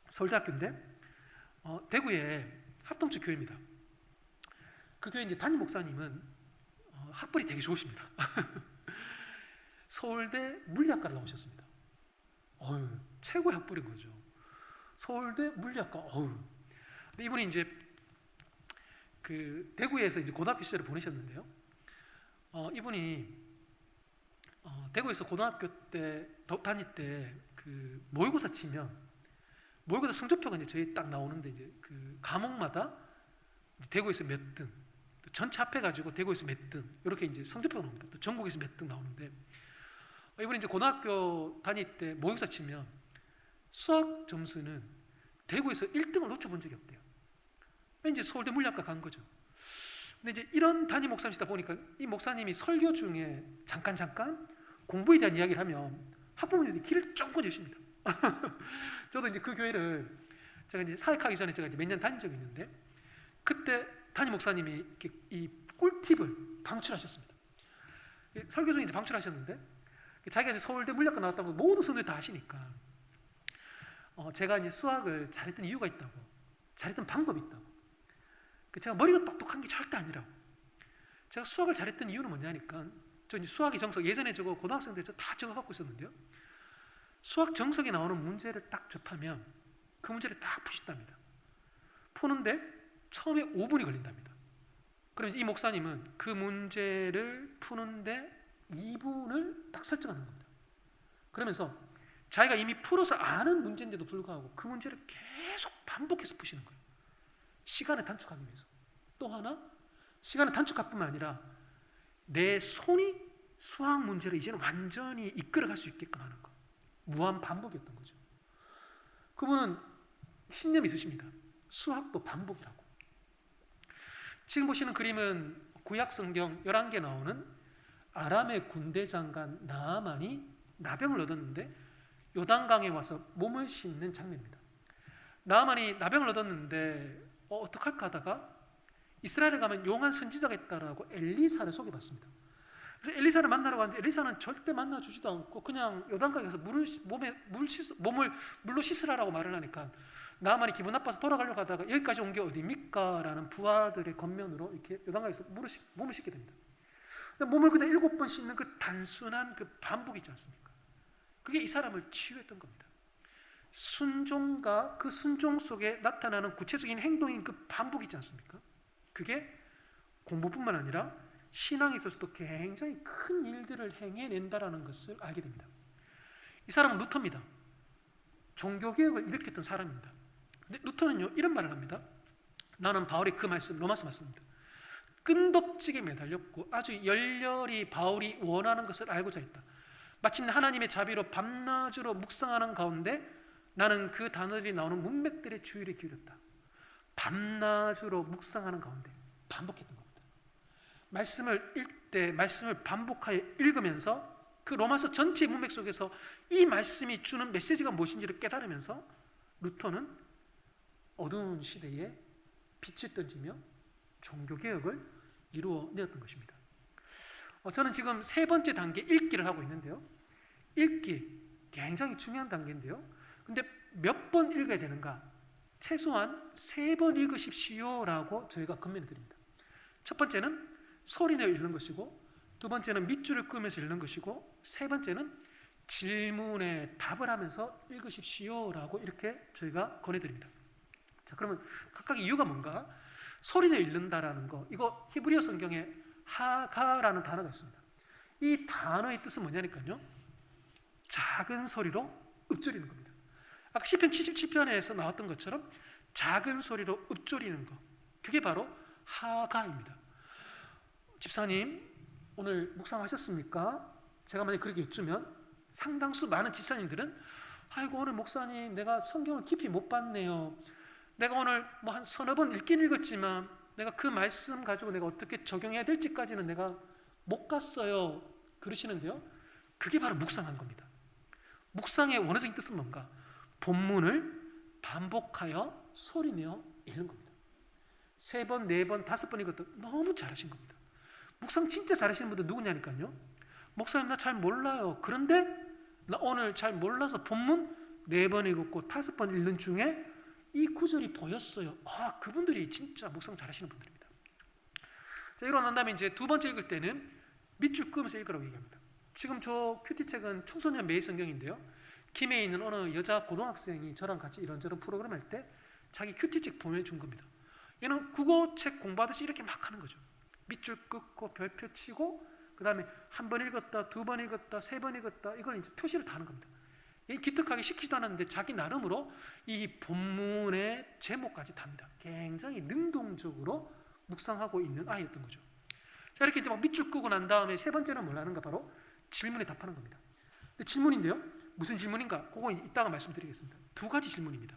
A: 서울대학교인데 대구의 합동측 교회입니다. 그 교회 이제 담임 목사님은 학벌이 되게 좋으십니다. 서울대 물리학과를 나오셨습니다. 최고의 학벌인 거죠. 서울대 물리학과. 근데 이분이 이제 그 대구에서 이제 고등학교 시절을 보내셨는데요. 이분이 대구에서 고등학교 때 다닐 때 그 모의고사 치면 모의고사 성적표가 이제 저희 딱 나오는데 이제 그 과목마다 이제 대구에서 몇 등, 또 전체 합해 가지고 대구에서 몇 등 이렇게 이제 성적표가 나옵니다. 또 전국에서 몇 등 나오는데 이번에 이제 고등학교 다닐 때 모의고사 치면 수학 점수는 대구에서 1등을 놓쳐본 적이 없대요. 이제 서울대 물리학과 간 거죠. 근데 이제 이런 담임 목사님이시다 보니까 이 목사님이 설교 중에 잠깐 공부에 대한 이야기를 하면 학부모님들이 귀를 쫑긋 여십니다. 저도 이제 그 교회를 제가 이제 사역하기 전에 제가 몇 년 다닌 적이 있는데, 그때 담임 목사님이 이렇게 이 꿀팁을 방출하셨습니다. 설교 중에 이제 방출하셨는데, 자기가 이제 서울대 물리학과 나왔다는 걸 모든 성도들이 다 아시니까, 제가 이제 수학을 잘했던 이유가 있다고, 잘했던 방법이 있다고. 제가 머리가 똑똑한 게 절대 아니라고. 제가 수학을 잘했던 이유는 뭐냐니까, 저 이제 수학의 정석 예전에 저거 고등학생 때 다 적어갖고 있었는데요. 수학 정석에 나오는 문제를 딱 접하면 그 문제를 딱 푸신답니다. 푸는데 처음에 5분이 걸린답니다. 그럼 이 목사님은 그 문제를 푸는데 2분을 딱 설정하는 겁니다. 그러면서 자기가 이미 풀어서 아는 문제인데도 불구하고 그 문제를 계속 반복해서 푸시는 거예요. 시간을 단축하기 위해서. 또 하나, 시간을 단축할 뿐만 아니라 내 손이 수학 문제를 이제는 완전히 이끌어갈 수 있게끔 하는 거. 무한 반복이었던 거죠. 그분은 신념이 있으십니다. 수학도 반복이라고. 지금 보시는 그림은 구약 성경 11개 나오는 아람의 군대 장관 나아만이 나병을 얻었는데 요단강에 와서 몸을 씻는 장면입니다. 나아만이 나병을 얻었는데 어떡할까 하다가 이스라엘에 가면 용한 선지자가 있다라고 엘리사를 소개받습니다. 그래서 엘리사를 만나러 갔는데 엘리사는 절대 만나주지도 않고 그냥 요단강에 가서 몸을 물로 씻으라고 말을 하니까 나아만이 기분 나빠서 돌아가려고 하다가 여기까지 온 게 어디입니까? 라는 부하들의 겉면으로 이렇게 요단강에서 몸을 씻게 됩니다. 몸을 그냥 7번 씻는 그 단순한 그 반복이 있지 않습니까? 그게 이 사람을 치유했던 겁니다. 순종과 그 순종 속에 나타나는 구체적인 행동인 그 반복이 있지 않습니까? 그게 공부뿐만 아니라 신앙에 있어서도 굉장히 큰 일들을 행해낸다라는 것을 알게 됩니다. 이 사람은 루터입니다. 종교개혁을 일으켰던 사람입니다. 근데 루터는요 이런 말을 합니다. 나는 바울의 그 말씀, 로마서 말씀입니다. 끈덕지게 매달렸고 아주 열렬히 바울이 원하는 것을 알고자 했다. 마침내 하나님의 자비로 밤낮으로 묵상하는 가운데 나는 그 단어들이 나오는 문맥들의 주의를 기울였다. 밤낮으로 묵상하는 가운데 반복했던 겁니다. 말씀을 읽되 말씀을 반복하여 읽으면서 그 로마서 전체 문맥 속에서 이 말씀이 주는 메시지가 무엇인지를 깨달으면서 루터는 어두운 시대에 빛을 던지며 종교개혁을 이루어내었던 것입니다. 저는 지금 3번째 단계 읽기를 하고 있는데요. 읽기 굉장히 중요한 단계인데요. 근데 몇 번 읽어야 되는가? 최소한 3번 읽으십시오라고 저희가 권면해 드립니다. 첫 번째는 소리내어 읽는 것이고, 두 번째는 밑줄을 끄면서 읽는 것이고, 세 번째는 질문에 답을 하면서 읽으십시오라고 이렇게 저희가 권해드립니다. 자, 그러면 각각 이유가 뭔가? 소리내어 읽는다라는 거, 이거 히브리어 성경에 하가라는 단어가 있습니다. 이 단어의 뜻은 뭐냐니까요, 작은 소리로 읊조리는 겁니다. 아까 시편 77편에서 나왔던 것처럼 작은 소리로 읊조리는 것, 그게 바로 하가입니다. 집사님, 오늘 묵상하셨습니까? 제가 만약 그렇게 여쭈면 상당수 많은 집사님들은 아이고 오늘 목사님 내가 성경을 깊이 못 봤네요. 내가 오늘 뭐 한 서너 번 읽긴 읽었지만 내가 그 말씀 가지고 내가 어떻게 적용해야 될지까지는 내가 못 갔어요. 그러시는데요. 그게 바로 묵상한 겁니다. 묵상의 원어적인 뜻은 뭔가? 본문을 반복하여 소리내어 읽는 겁니다. 3번, 4번, 5번 읽었다. 너무 잘하신 겁니다. 묵상 진짜 잘하시는 분들 누구냐니까요. 목사님 나 잘 몰라요. 그런데 나 오늘 잘 몰라서 본문 4번 읽었고 5번 읽는 중에 이 구절이 보였어요. 그분들이 진짜 묵상 잘하시는 분들입니다. 자, 이러고 난 다음에 이제 2번째 읽을 때는 밑줄 끄면서 읽으라고 얘기합니다. 지금 저 큐티책은 청소년 매일 성경인데요. 김해에 있는 어느 여자 고등학생이 저랑 같이 이런저런 프로그램 할 때 자기 큐티책 보내준 겁니다. 얘는 국어책 공부하듯이 이렇게 막 하는 거죠. 밑줄 긋고 별표 치고 그 다음에 한 번 읽었다, 2번 읽었다, 3번 읽었다, 이걸 이제 표시를 다 하는 겁니다. 기특하게 시키지도 않았는데 자기 나름으로 이 본문의 제목까지 답니다. 굉장히 능동적으로 묵상하고 있는 아이였던 거죠. 자, 이렇게 이제 막 밑줄 끄고 난 다음에 3번째는 뭘 하는가? 바로 질문에 답하는 겁니다. 질문인데요. 무슨 질문인가? 그거 이따가 말씀드리겠습니다. 두 가지 질문입니다.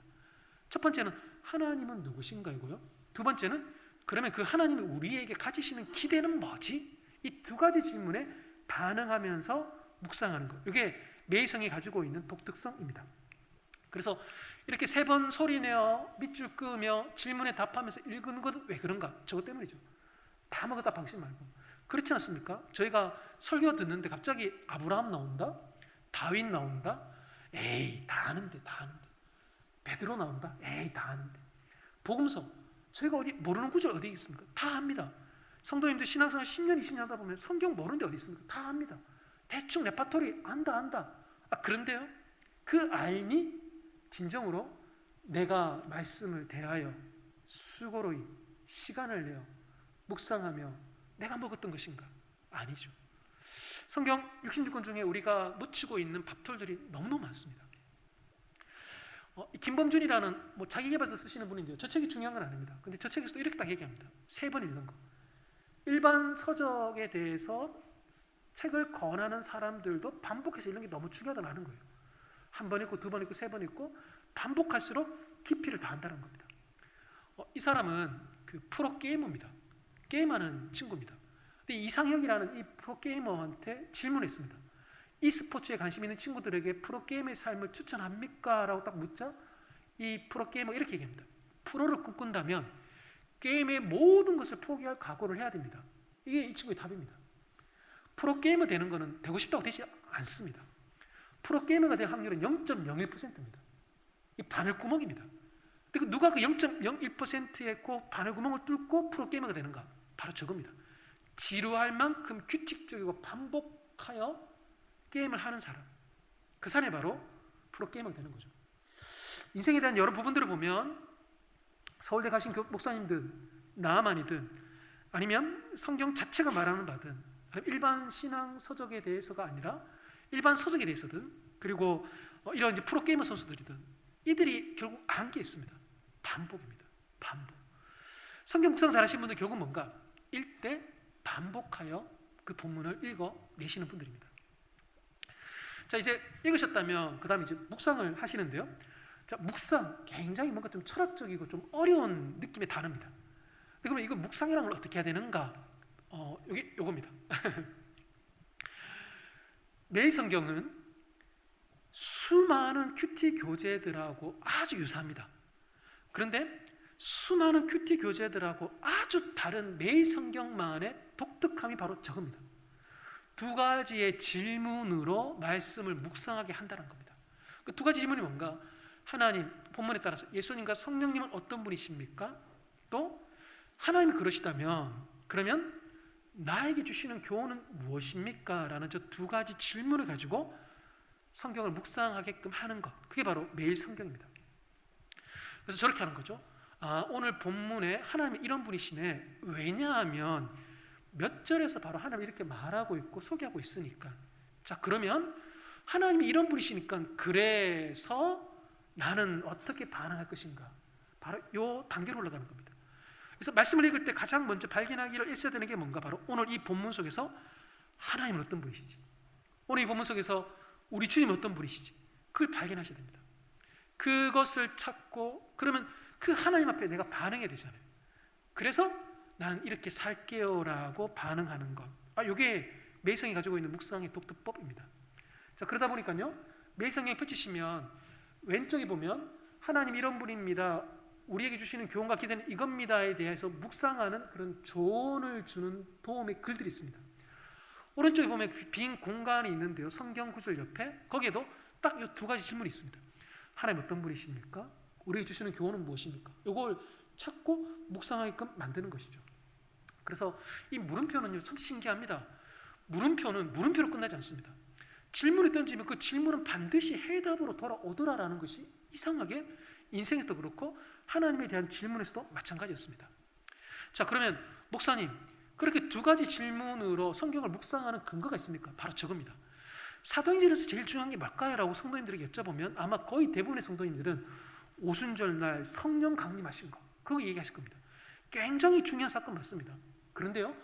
A: 첫 번째는 하나님은 누구신가이고요. 두 번째는 그러면 그 하나님이 우리에게 가지시는 기대는 뭐지? 이 두 가지 질문에 반응하면서 묵상하는 것. 이게 매일성이 가지고 있는 독특성입니다. 그래서 이렇게 3번 소리내어 밑줄 끄며 질문에 답하면서 읽는 건 왜 그런가? 저것 때문이죠. 다 먹었다 방심 말고. 그렇지 않습니까? 저희가 설교 듣는데 갑자기 아브라함 나온다? 다윗 나온다? 에이, 다 아는데. 베드로 나온다? 에이, 다 아는데. 복음서, 저희가 어디 모르는 구절 어디 있습니까? 다 압니다. 성도님들 신앙생활 10년, 20년 하다 보면 성경 모르는 데 어디 있습니까? 다 압니다. 대충 레파토리 안다. 그런데요, 그 알미 진정으로 내가 말씀을 대하여 수고로이 시간을 내어 묵상하며 내가 먹었던 것인가? 아니죠. 성경 66권 중에 우리가 놓치고 있는 밥톨들이 너무너무 많습니다. 김범준이라는 자기개발서 쓰시는 분인데요, 저 책이 중요한 건 아닙니다. 근데 저 책에서도 이렇게 딱 얘기합니다. 3번 읽는 거. 일반 서적에 대해서 책을 권하는 사람들도 반복해서 읽는 게 너무 중요하다고 하는 거예요. 한 번 읽고, 2번 읽고, 3번 읽고 반복할수록 깊이를 더한다는 겁니다. 이 사람은 그 프로게이머입니다. 게임하는 친구입니다. 근데 이상혁이라는 이 프로게이머한테 질문했습니다. e스포츠에 관심 있는 친구들에게 프로게이머의 삶을 추천합니까? 라고 딱 묻자 이 프로게이머가 이렇게 얘기합니다. 프로를 꿈꾼다면 게임의 모든 것을 포기할 각오를 해야 됩니다. 이게 이 친구의 답입니다. 프로게이머 되는 거는 되고 싶다고 되지 않습니다. 프로게이머가 될 확률은 0.01%입니다. 이 바늘구멍입니다. 근데 누가 그 0.01%의 그 바늘구멍을 뚫고 프로게이머가 되는가? 바로 저겁니다. 지루할 만큼 규칙적이고 반복하여 게임을 하는 사람, 그 사람이 바로 프로게이머가 되는 거죠. 인생에 대한 여러 부분들을 보면 서울대 가신 목사님들, 나만이든 아니면 성경 자체가 말하는 바든 일반 신앙 서적에 대해서가 아니라 일반 서적에 대해서든 그리고 이런 이제 프로게이머 선수들이든 이들이 결국 한 게 있습니다. 반복입니다. 반복. 성경 묵상 잘하시는 분들 결국 뭔가 읽되 반복하여 그 본문을 읽어내시는 분들입니다. 자, 이제 읽으셨다면 그 다음에 이제 묵상을 하시는데요. 자, 묵상 굉장히 뭔가 좀 철학적이고 좀 어려운 느낌의 단어입니다. 그러면 이거 묵상이라는 걸 어떻게 해야 되는가? 요겁니다. 매일 성경은 수많은 큐티 교재들하고 아주 유사합니다. 그런데 수많은 큐티 교재들하고 아주 다른 매일 성경만의 독특함이 바로 저겁니다. 2가지의 질문으로 말씀을 묵상하게 한다는 겁니다. 그 2가지 질문이 뭔가? 하나님, 본문에 따라서 예수님과 성령님은 어떤 분이십니까? 또 하나님이 그러시다면 그러면 나에게 주시는 교훈은 무엇입니까? 라는 저 2가지 질문을 가지고 성경을 묵상하게끔 하는 것, 그게 바로 매일 성경입니다. 그래서 저렇게 하는 거죠. 오늘 본문에 하나님이 이런 분이시네. 왜냐하면 몇 절에서 바로 하나님이 이렇게 말하고 있고 소개하고 있으니까. 자, 그러면 하나님이 이런 분이시니까 그래서 나는 어떻게 반응할 것인가? 바로 요 단계로 올라가는 겁니다. 그래서 말씀을 읽을 때 가장 먼저 발견하기를 있어야 되는 게 뭔가? 바로 오늘 이 본문 속에서 하나님은 어떤 분이시지? 오늘 이 본문 속에서 우리 주님은 어떤 분이시지? 그걸 발견하셔야 됩니다. 그것을 찾고 그러면 그 하나님 앞에 내가 반응해야 되잖아요. 그래서 난 이렇게 살게요라고 반응하는 것. 이게 매성이 가지고 있는 묵상의 독특법입니다. 자, 그러다 보니까요, 매성에 펼치시면 왼쪽에 보면 하나님 이런 분입니다. 우리에게 주시는 교훈과 기대는 이겁니다에 대해서 묵상하는 그런 조언을 주는 도움의 글들이 있습니다. 오른쪽에 보면 빈 공간이 있는데요, 성경 구절 옆에 거기에도 딱 이 2가지 질문이 있습니다. 하나님 어떤 분이십니까? 우리에게 주시는 교훈은 무엇입니까? 이걸 찾고 묵상하게끔 만드는 것이죠. 그래서 이 물음표는요, 참 신기합니다. 물음표는 물음표로 끝나지 않습니다. 질문을 던지면 그 질문은 반드시 해답으로 돌아오더라라는 것이 이상하게 인생에서도 그렇고 하나님에 대한 질문에서도 마찬가지였습니다. 자, 그러면 목사님, 그렇게 2가지 질문으로 성경을 묵상하는 근거가 있습니까? 바로 저겁니다. 사도행전에서 제일 중요한 게 뭘까요? 라고 성도님들에게 여쭤보면 아마 거의 대부분의 성도님들은 오순절날 성령 강림하신 거, 그거 얘기하실 겁니다. 굉장히 중요한 사건 맞습니다. 그런데요,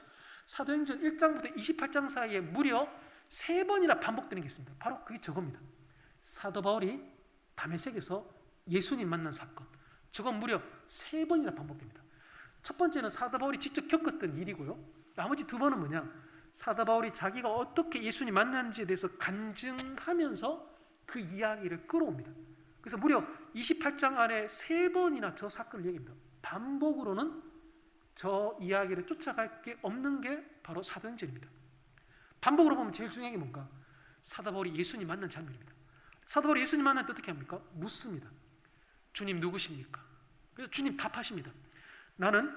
A: 사도행전 1장부터 28장 사이에 무려 3번이나 반복되는 게 있습니다. 바로 그게 저겁니다. 사도 바울이 다메섹에서 예수님 만난 사건, 저건 무려 3번이나 반복됩니다. 첫 번째는 사도 바울이 직접 겪었던 일이고요. 나머지 2번은 뭐냐? 사도 바울이 자기가 어떻게 예수님 만났는지에 대해서 간증하면서 그 이야기를 끌어옵니다. 그래서 무려 28장 안에 3번이나 저 사건을 얘기합니다. 반복으로는 저 이야기를 쫓아갈 게 없는 게 바로 사도행전입니다. 반복으로 보면 제일 중요한 게 뭔가? 사도 바울이 예수님 만난 장면입니다. 사도 바울이 예수님 만날 때 어떻게 합니까? 묻습니다. 주님 누구십니까? 그래서 주님 답하십니다. 나는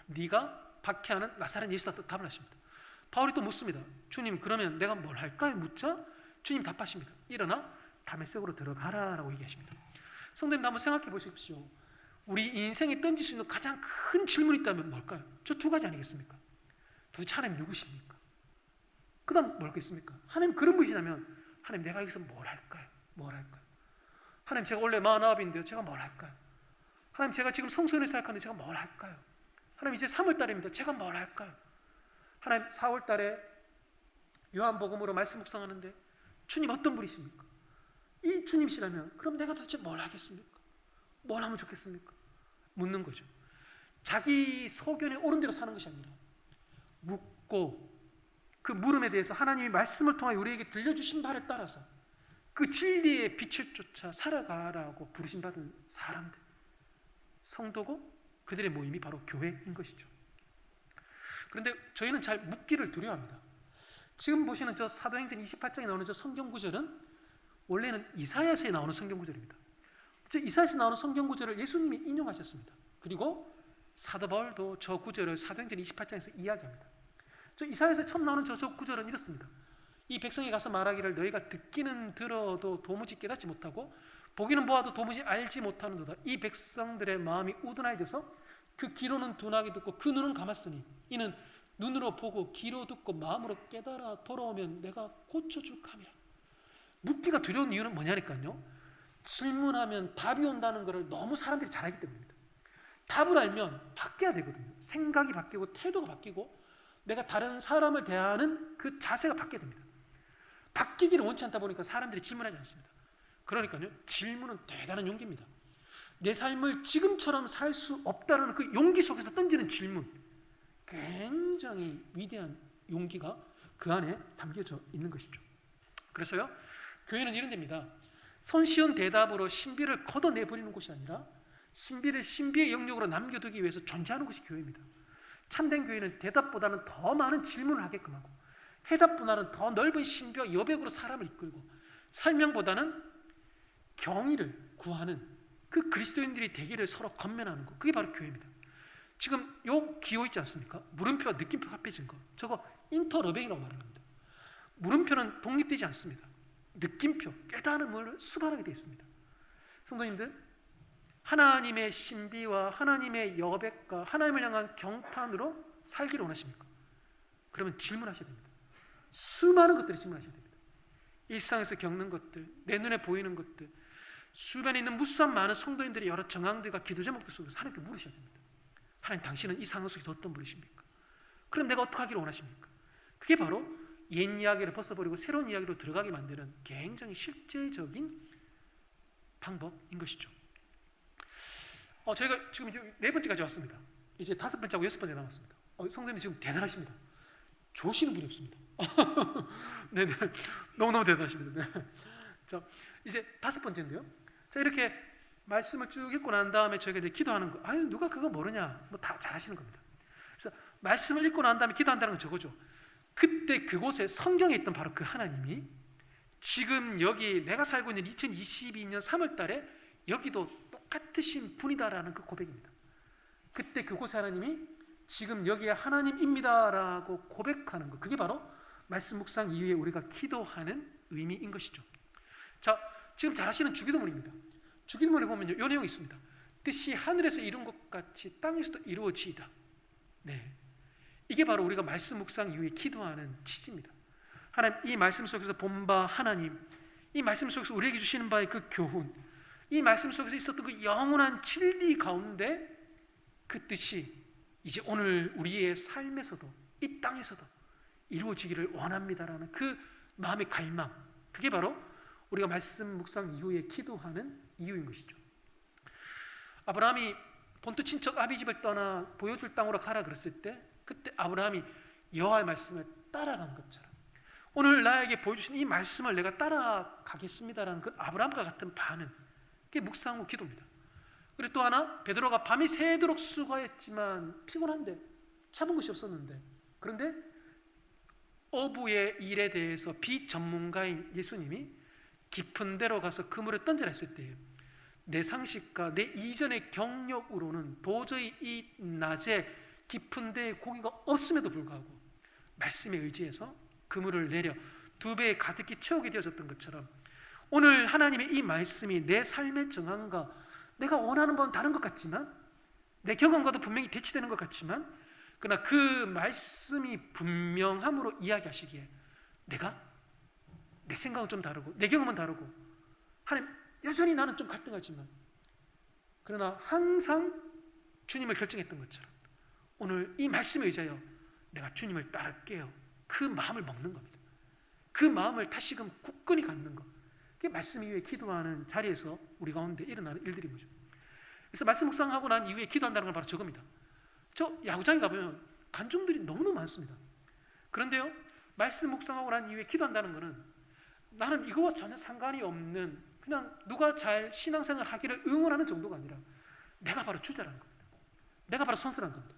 A: 네가 박해하는 나사렛 예수다. 답을 하십니다. 바울이 또 묻습니다. 주님, 그러면 내가 뭘 할까요? 묻자 주님 답하십니다. 일어나 다메섹으로 들어가라라고 얘기하십니다. 성도님도 한번 생각해 보십시오. 우리 인생에 던질 수 있는 가장 큰 질문이 있다면 뭘까요? 저 2가지 아니겠습니까? 도대체 하나님 누구십니까? 그 다음 뭘겠습니까? 하나님 그런 분이시라면 하나님 내가 여기서 뭘 할까요? 뭘 할까요? 하나님 제가 원래 49인데요. 제가 뭘 할까요? 하나님 제가 지금 성소년을 생각하는데 제가 뭘 할까요? 하나님 이제 3월달입니다. 제가 뭘 할까요? 하나님 4월달에 요한복음으로 말씀 묵상하는데 주님 어떤 분이십니까? 이 주님이시라면 그럼 내가 도대체 뭘 하겠습니까? 뭘 하면 좋겠습니까? 묻는 거죠. 자기 소견에 옳은 대로 사는 것이 아니라 묻고 그 물음에 대해서 하나님이 말씀을 통해 우리에게 들려주신 바를 따라서 그 진리의 빛을 쫓아 살아가라고 부르심 받은 사람들, 성도고 그들의 모임이 바로 교회인 것이죠. 그런데 저희는 잘 묻기를 두려워합니다. 지금 보시는 저 사도행전 28장에 나오는 저 성경 구절은 원래는 이사야서에 나오는 성경 구절입니다. 저 이사야서에 나오는 성경 구절을 예수님이 인용하셨습니다. 그리고 사도 바울도 저 구절을 사도행전 28장에서 이야기합니다. 저 이사야서에 처음 나오는 저 구절은 이렇습니다. 이 백성이 가서 말하기를 너희가 듣기는 들어도 도무지 깨닫지 못하고 보기는 보아도 도무지 알지 못하는도다. 이 백성들의 마음이 우둔하여져서 그 귀로는 둔하게 듣고 그 눈은 감았으니 이는 눈으로 보고 귀로 듣고 마음으로 깨달아 돌아오면 내가 고쳐줄 감이라. 묻기가 두려운 이유는 뭐냐니까요. 질문하면 답이 온다는 것을 너무 사람들이 잘 알기 때문입니다. 답을 알면 바뀌어야 되거든요. 생각이 바뀌고 태도가 바뀌고 내가 다른 사람을 대하는 그 자세가 바뀌어야 됩니다. 바뀌기를 원치 않다 보니까 사람들이 질문하지 않습니다. 그러니까요, 질문은 대단한 용기입니다. 내 삶을 지금처럼 살 수 없다는 그 용기 속에서 던지는 질문, 굉장히 위대한 용기가 그 안에 담겨져 있는 것이죠. 그래서요, 교회는 이런 데입니다. 손쉬운 대답으로 신비를 걷어내버리는 곳이 아니라 신비를 신비의 영역으로 남겨두기 위해서 존재하는 것이 교회입니다. 참된 교회는 대답보다는 더 많은 질문을 하게끔 하고 해답보다는 더 넓은 신비와 여백으로 사람을 이끌고 설명보다는 경의를 구하는 그 그리스도인들이 되기를 서로 건면하는 것, 그게 바로 교회입니다. 지금 요 기호 있지 않습니까? 물음표와 느낌표 합해진 거, 저거 인터러빙이라고 말합니다. 물음표는 독립되지 않습니다. 느낌표, 깨달음을 수반하게 되어 있습니다. 성도님들, 하나님의 신비와 하나님의 여백과 하나님을 향한 경탄으로 살기를 원하십니까? 그러면 질문하셔야 됩니다. 수많은 것들을 질문하셔야 됩니다. 일상에서 겪는 것들, 내 눈에 보이는 것들, 주변에 있는 무수한 많은 성도인들의 여러 정황들과 기도 제목들 속에서 하나님께 물으셔야 됩니다. 하나님, 당신은 이 상황 속에서 어떤 분이십니까? 그럼 내가 어떻게 하기를 원하십니까? 그게 바로 옛 이야기를 벗어버리고 새로운 이야기로 들어가게 만드는 굉장히 실제적인 방법인 것이죠. 저희가 지금 이제 4번째까지 왔습니다. 이제 5번째하고 6번째 남았습니다. 성도님 지금 대단하십니다. 조시는 분이 없습니다. 네네, 너무너무 대단하십니다. 네. 자, 이제 5번째인데요. 자, 이렇게 말씀을 쭉 읽고 난 다음에 저희가 이제 기도하는 거. 아유, 누가 그거 모르냐? 뭐 다 잘하시는 겁니다. 그래서 말씀을 읽고 난 다음에 기도한다는 건 저거죠. 그때 그곳에 성경에 있던 바로 그 하나님이 지금 여기 내가 살고 있는 2022년 3월 달에 여기도 똑같으신 분이다라는 그 고백입니다. 그때 그곳에 하나님이 지금 여기에 하나님입니다라고 고백하는 것, 그게 바로 말씀 묵상 이후에 우리가 기도하는 의미인 것이죠. 자, 지금 잘 아시는 주기도문입니다. 주기도문에 보면요, 이 내용이 있습니다. 뜻이 하늘에서 이룬 것 같이 땅에서도 이루어지이다. 네, 이게 바로 우리가 말씀 묵상 이후에 기도하는 취지입니다. 하나님, 이 말씀 속에서 본 바 하나님, 이 말씀 속에서 우리에게 주시는 바의 그 교훈, 이 말씀 속에서 있었던 그 영원한 진리 가운데 그 뜻이 이제 오늘 우리의 삶에서도 이 땅에서도 이루어지기를 원합니다라는 그 마음의 갈망, 그게 바로 우리가 말씀 묵상 이후에 기도하는 이유인 것이죠. 아브라함이 본토 친척 아비 집을 떠나 보여줄 땅으로 가라 그랬을 때, 그때 아브라함이 여호와의 말씀을 따라간 것처럼 오늘 나에게 보여주신 이 말씀을 내가 따라가겠습니다라는 그 아브라함과 같은 반응, 그게 묵상 후 기도입니다. 그리고 또 하나, 베드로가 밤이 새도록 수고했지만 피곤한데 참은 것이 없었는데, 그런데 어부의 일에 대해서 비전문가인 예수님이 깊은 데로 가서 그물을 던지라 했을 때, 내 상식과 내 이전의 경력으로는 도저히 이 낮에 깊은 데에 고기가 없음에도 불구하고 말씀에 의지해서 그물을 내려 2배 가득히 채우게 되어졌던 것처럼, 오늘 하나님의 이 말씀이 내 삶의 정황과 내가 원하는 바는 다른 것 같지만, 내 경험과도 분명히 대치되는 것 같지만, 그러나 그 말씀이 분명함으로 이야기하시기에 내 생각은 좀 다르고 내 경험은 다르고, 하나님 여전히 나는 좀 갈등하지만, 그러나 항상 주님을 결정했던 것처럼 오늘 이 말씀에 의지하여 내가 주님을 따를게요, 그 마음을 먹는 겁니다. 그 마음을 다시금 굳건히 갖는 것, 그게 말씀 이후에 기도하는 자리에서 우리 가운데 일어나는 일들인 거죠. 그래서 말씀 묵상하고 난 이후에 기도한다는 건 바로 저겁니다. 저 야구장에 가보면 관중들이 너무너무 많습니다. 그런데요, 말씀 묵상하고 난 이후에 기도한다는 것은 나는 이거와 전혀 상관이 없는, 그냥 누가 잘 신앙생활 하기를 응원하는 정도가 아니라 내가 바로 주자라는 겁니다. 내가 바로 선수라는 겁니다.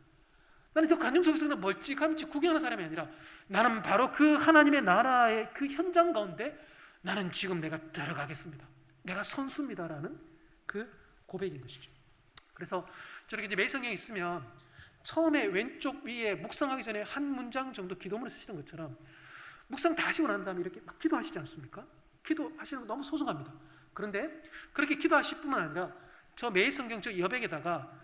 A: 나는 저 관중 속에서 그냥 멀찌감치 구경하는 사람이 아니라 나는 바로 그 하나님의 나라의 그 현장 가운데 나는 지금 내가 들어가겠습니다, 내가 선수입니다라는 그 고백인 것이죠. 그래서 저렇게 이제 매성경에 있으면 처음에 왼쪽 위에 묵상하기 전에 한 문장 정도 기도문을 쓰시는 것처럼 묵상 다 하시고 난 다음에 이렇게 막 기도하시지 않습니까? 기도하시는 거 너무 소중합니다. 그런데 그렇게 기도하실 뿐만 아니라 저 매성경 저 여백에다가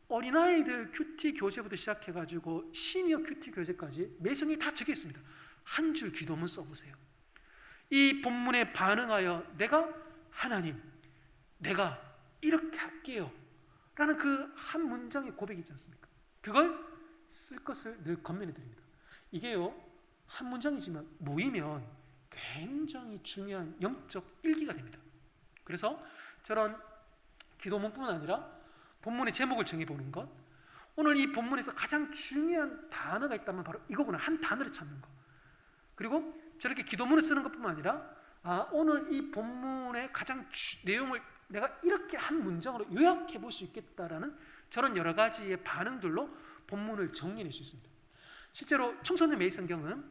A: 어린아이들 큐티 교재부터 시작해가지고 시니어 큐티 교재까지 매성경이 다 적혀 있습니다. 한 줄 기도문 써보세요. 이 본문에 반응하여 하나님 내가 이렇게 할게요 라는 그 한 문장의 고백이 있지 않습니까? 그걸 쓸 것을 늘 권면해 드립니다. 이게요, 한 문장이지만 모이면 굉장히 중요한 영적 일기가 됩니다. 그래서 저런 기도문뿐만 아니라 본문의 제목을 정해보는 것, 오늘 이 본문에서 가장 중요한 단어가 있다면 바로 이거구나, 한 단어를 찾는 것, 그리고 저렇게 기도문을 쓰는 것뿐만 아니라 오늘 이 본문의 가장 내용을 내가 이렇게 한 문장으로 요약해 볼 수 있겠다라는 저런 여러 가지의 반응들로 본문을 정리할 수 있습니다. 실제로 청소년 매성경은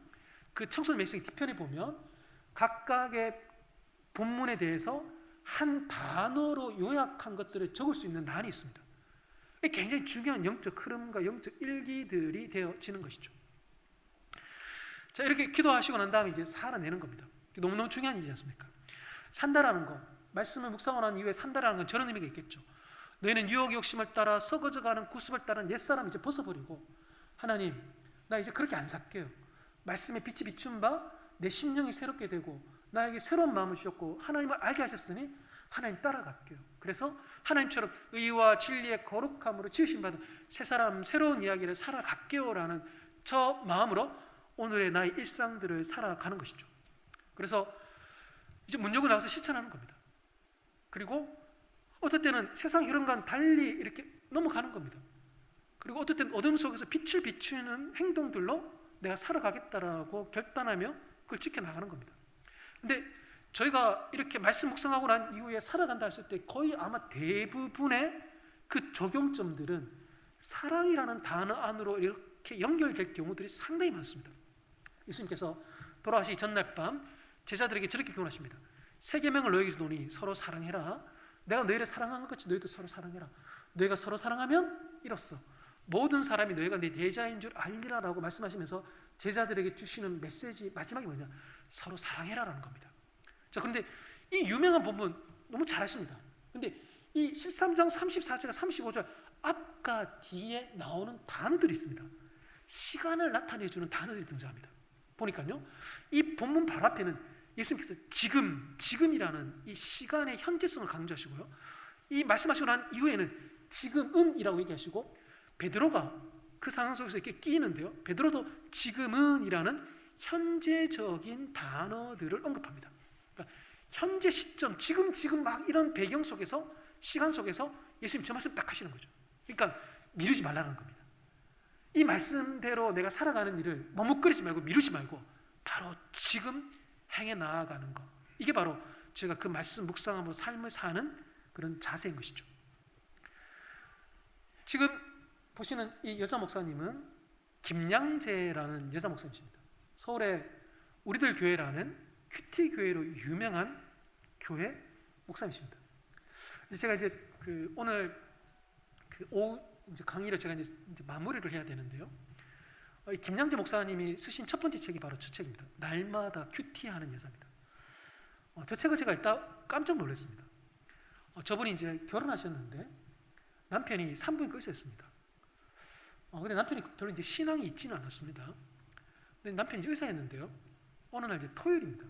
A: 그 청소년 매성경 뒤편에 보면 각각의 본문에 대해서 한 단어로 요약한 것들을 적을 수 있는 란이 있습니다. 굉장히 중요한 영적 흐름과 영적 일기들이 되어지는 것이죠. 자, 이렇게 기도하시고 난 다음에 이제 살아내는 겁니다. 너무너무 중요한 일이지 않습니까? 산다라는 것, 말씀을 묵상하고 난 이후에 산다라는 건 저런 의미가 있겠죠. 너희는 유혹의 욕심을 따라 썩어져가는 구습을 따른 옛사람 이제 벗어버리고, 하나님 나 이제 그렇게 안 살게요. 말씀에 빛이 비춘 바 내 심령이 새롭게 되고 나에게 새로운 마음을 주셨고 하나님을 알게 하셨으니 하나님 따라갈게요. 그래서 하나님처럼 의와 진리의 거룩함으로 지으신 받은 새 사람 새로운 이야기를 살아갈게요 라는 저 마음으로 오늘의 나의 일상들을 살아가는 것이죠. 그래서 이제 문 열고 나와서 실천하는 겁니다. 그리고 어떨 때는 세상 흐름과는 달리 이렇게 넘어가는 겁니다. 그리고 어떨 때는 어둠 속에서 빛을 비추는 행동들로 내가 살아가겠다라고 결단하며 그걸 지켜나가는 겁니다. 근데 저희가 이렇게 말씀 묵상하고 난 이후에 살아간다 했을 때 거의 아마 대부분의 그 적용점들은 사랑이라는 단어 안으로 이렇게 연결될 경우들이 상당히 많습니다. 예수님께서 돌아가시기 전날 밤 제자들에게 저렇게 교훈하십니다. 세 계명을 너에게 주노니 서로 사랑해라. 내가 너희를 사랑한 것 같이 너희도 서로 사랑해라. 너희가 서로 사랑하면 이렇소. 모든 사람이 너희가 내 제자인 줄 알리라라고 말씀하시면서 제자들에게 주시는 메시지 마지막이 뭐냐? 서로 사랑해라라는 겁니다. 자, 그런데 이 유명한 본문 너무 잘하십니다. 그런데 이 13장 34절과 35절 앞과 뒤에 나오는 단어들이 있습니다. 시간을 나타내주는 단어들이 등장합니다. 보니까요, 이 본문 바로 앞에는 예수님께서 지금이라는 이 시간의 현재성을 강조하시고요, 이 말씀하시고 난 이후에는 지금은이라고 얘기하시고, 베드로가 그 상황 속에서 이렇게 끼이는데요, 베드로도 지금은이라는 현재적인 단어들을 언급합니다. 그러니까 현재 시점, 지금 막 이런 배경 속에서, 시간 속에서 예수님 저 말씀 딱 하시는 거죠. 그러니까 미루지 말라는 겁니다. 이 말씀대로 내가 살아가는 일을 머뭇거리지 말고 미루지 말고 바로 지금 행해 나아가는 것. 이게 바로 제가 그 말씀 묵상함으로 삶을 사는 그런 자세인 것이죠. 지금 보시는 이 여자 목사님은 김양재라는 여자 목사님이십니다. 서울의 우리들 교회라는 큐티 교회로 유명한 교회 목사님이십니다. 제가 이제 오늘 오후 이제 강의를 제가 이제 마무리를 해야 되는데요. 이 김양재 목사님이 쓰신 첫 번째 책이 바로 저 책입니다. 날마다 큐티하는 여자입니다. 저 책을 제가 일단 깜짝 놀랐습니다. 저분이 이제 결혼하셨는데 남편이 산부인과 의사였습니다. 근데 남편이 별로 이제 신앙이 있지는 않았습니다. 근데 남편이 이제 의사였는데요. 어느 날 이제 토요일입니다.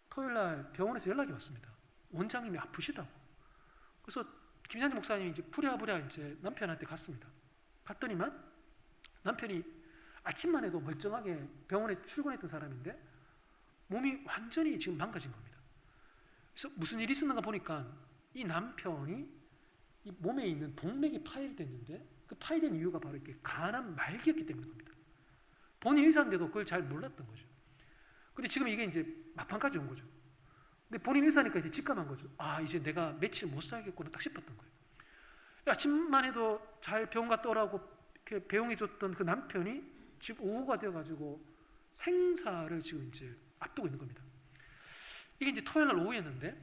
A: 토요일 날 병원에서 연락이 왔습니다. 원장님이 아프시다고. 그래서 김양재 목사님이 이제 부랴부랴 이제 남편한테 갔습니다. 갔더니만 남편이 아침만 해도 멀쩡하게 병원에 출근했던 사람인데 몸이 완전히 지금 망가진 겁니다. 그래서 무슨 일이 있었는가 보니까 이 남편이 이 몸에 있는 동맥이 파열됐는데 그 파열된 이유가 바로 이렇게 간암 말기였기 때문인 겁니다. 본인 의사인데도 그걸 잘 몰랐던 거죠. 근데 지금 이게 이제 막판까지 온 거죠. 근데 본인 의사니까 이제 직감한 거죠. 이제 내가 며칠 못 살겠구나 딱 싶었던 거예요. 아침만 해도 잘 병원 갔다 오라고 이렇게 배웅해줬던 그 남편이 지금 오후가 되어가지고 생사를 지금 이제 앞두고 있는 겁니다. 이게 이제 토요일 날 오후였는데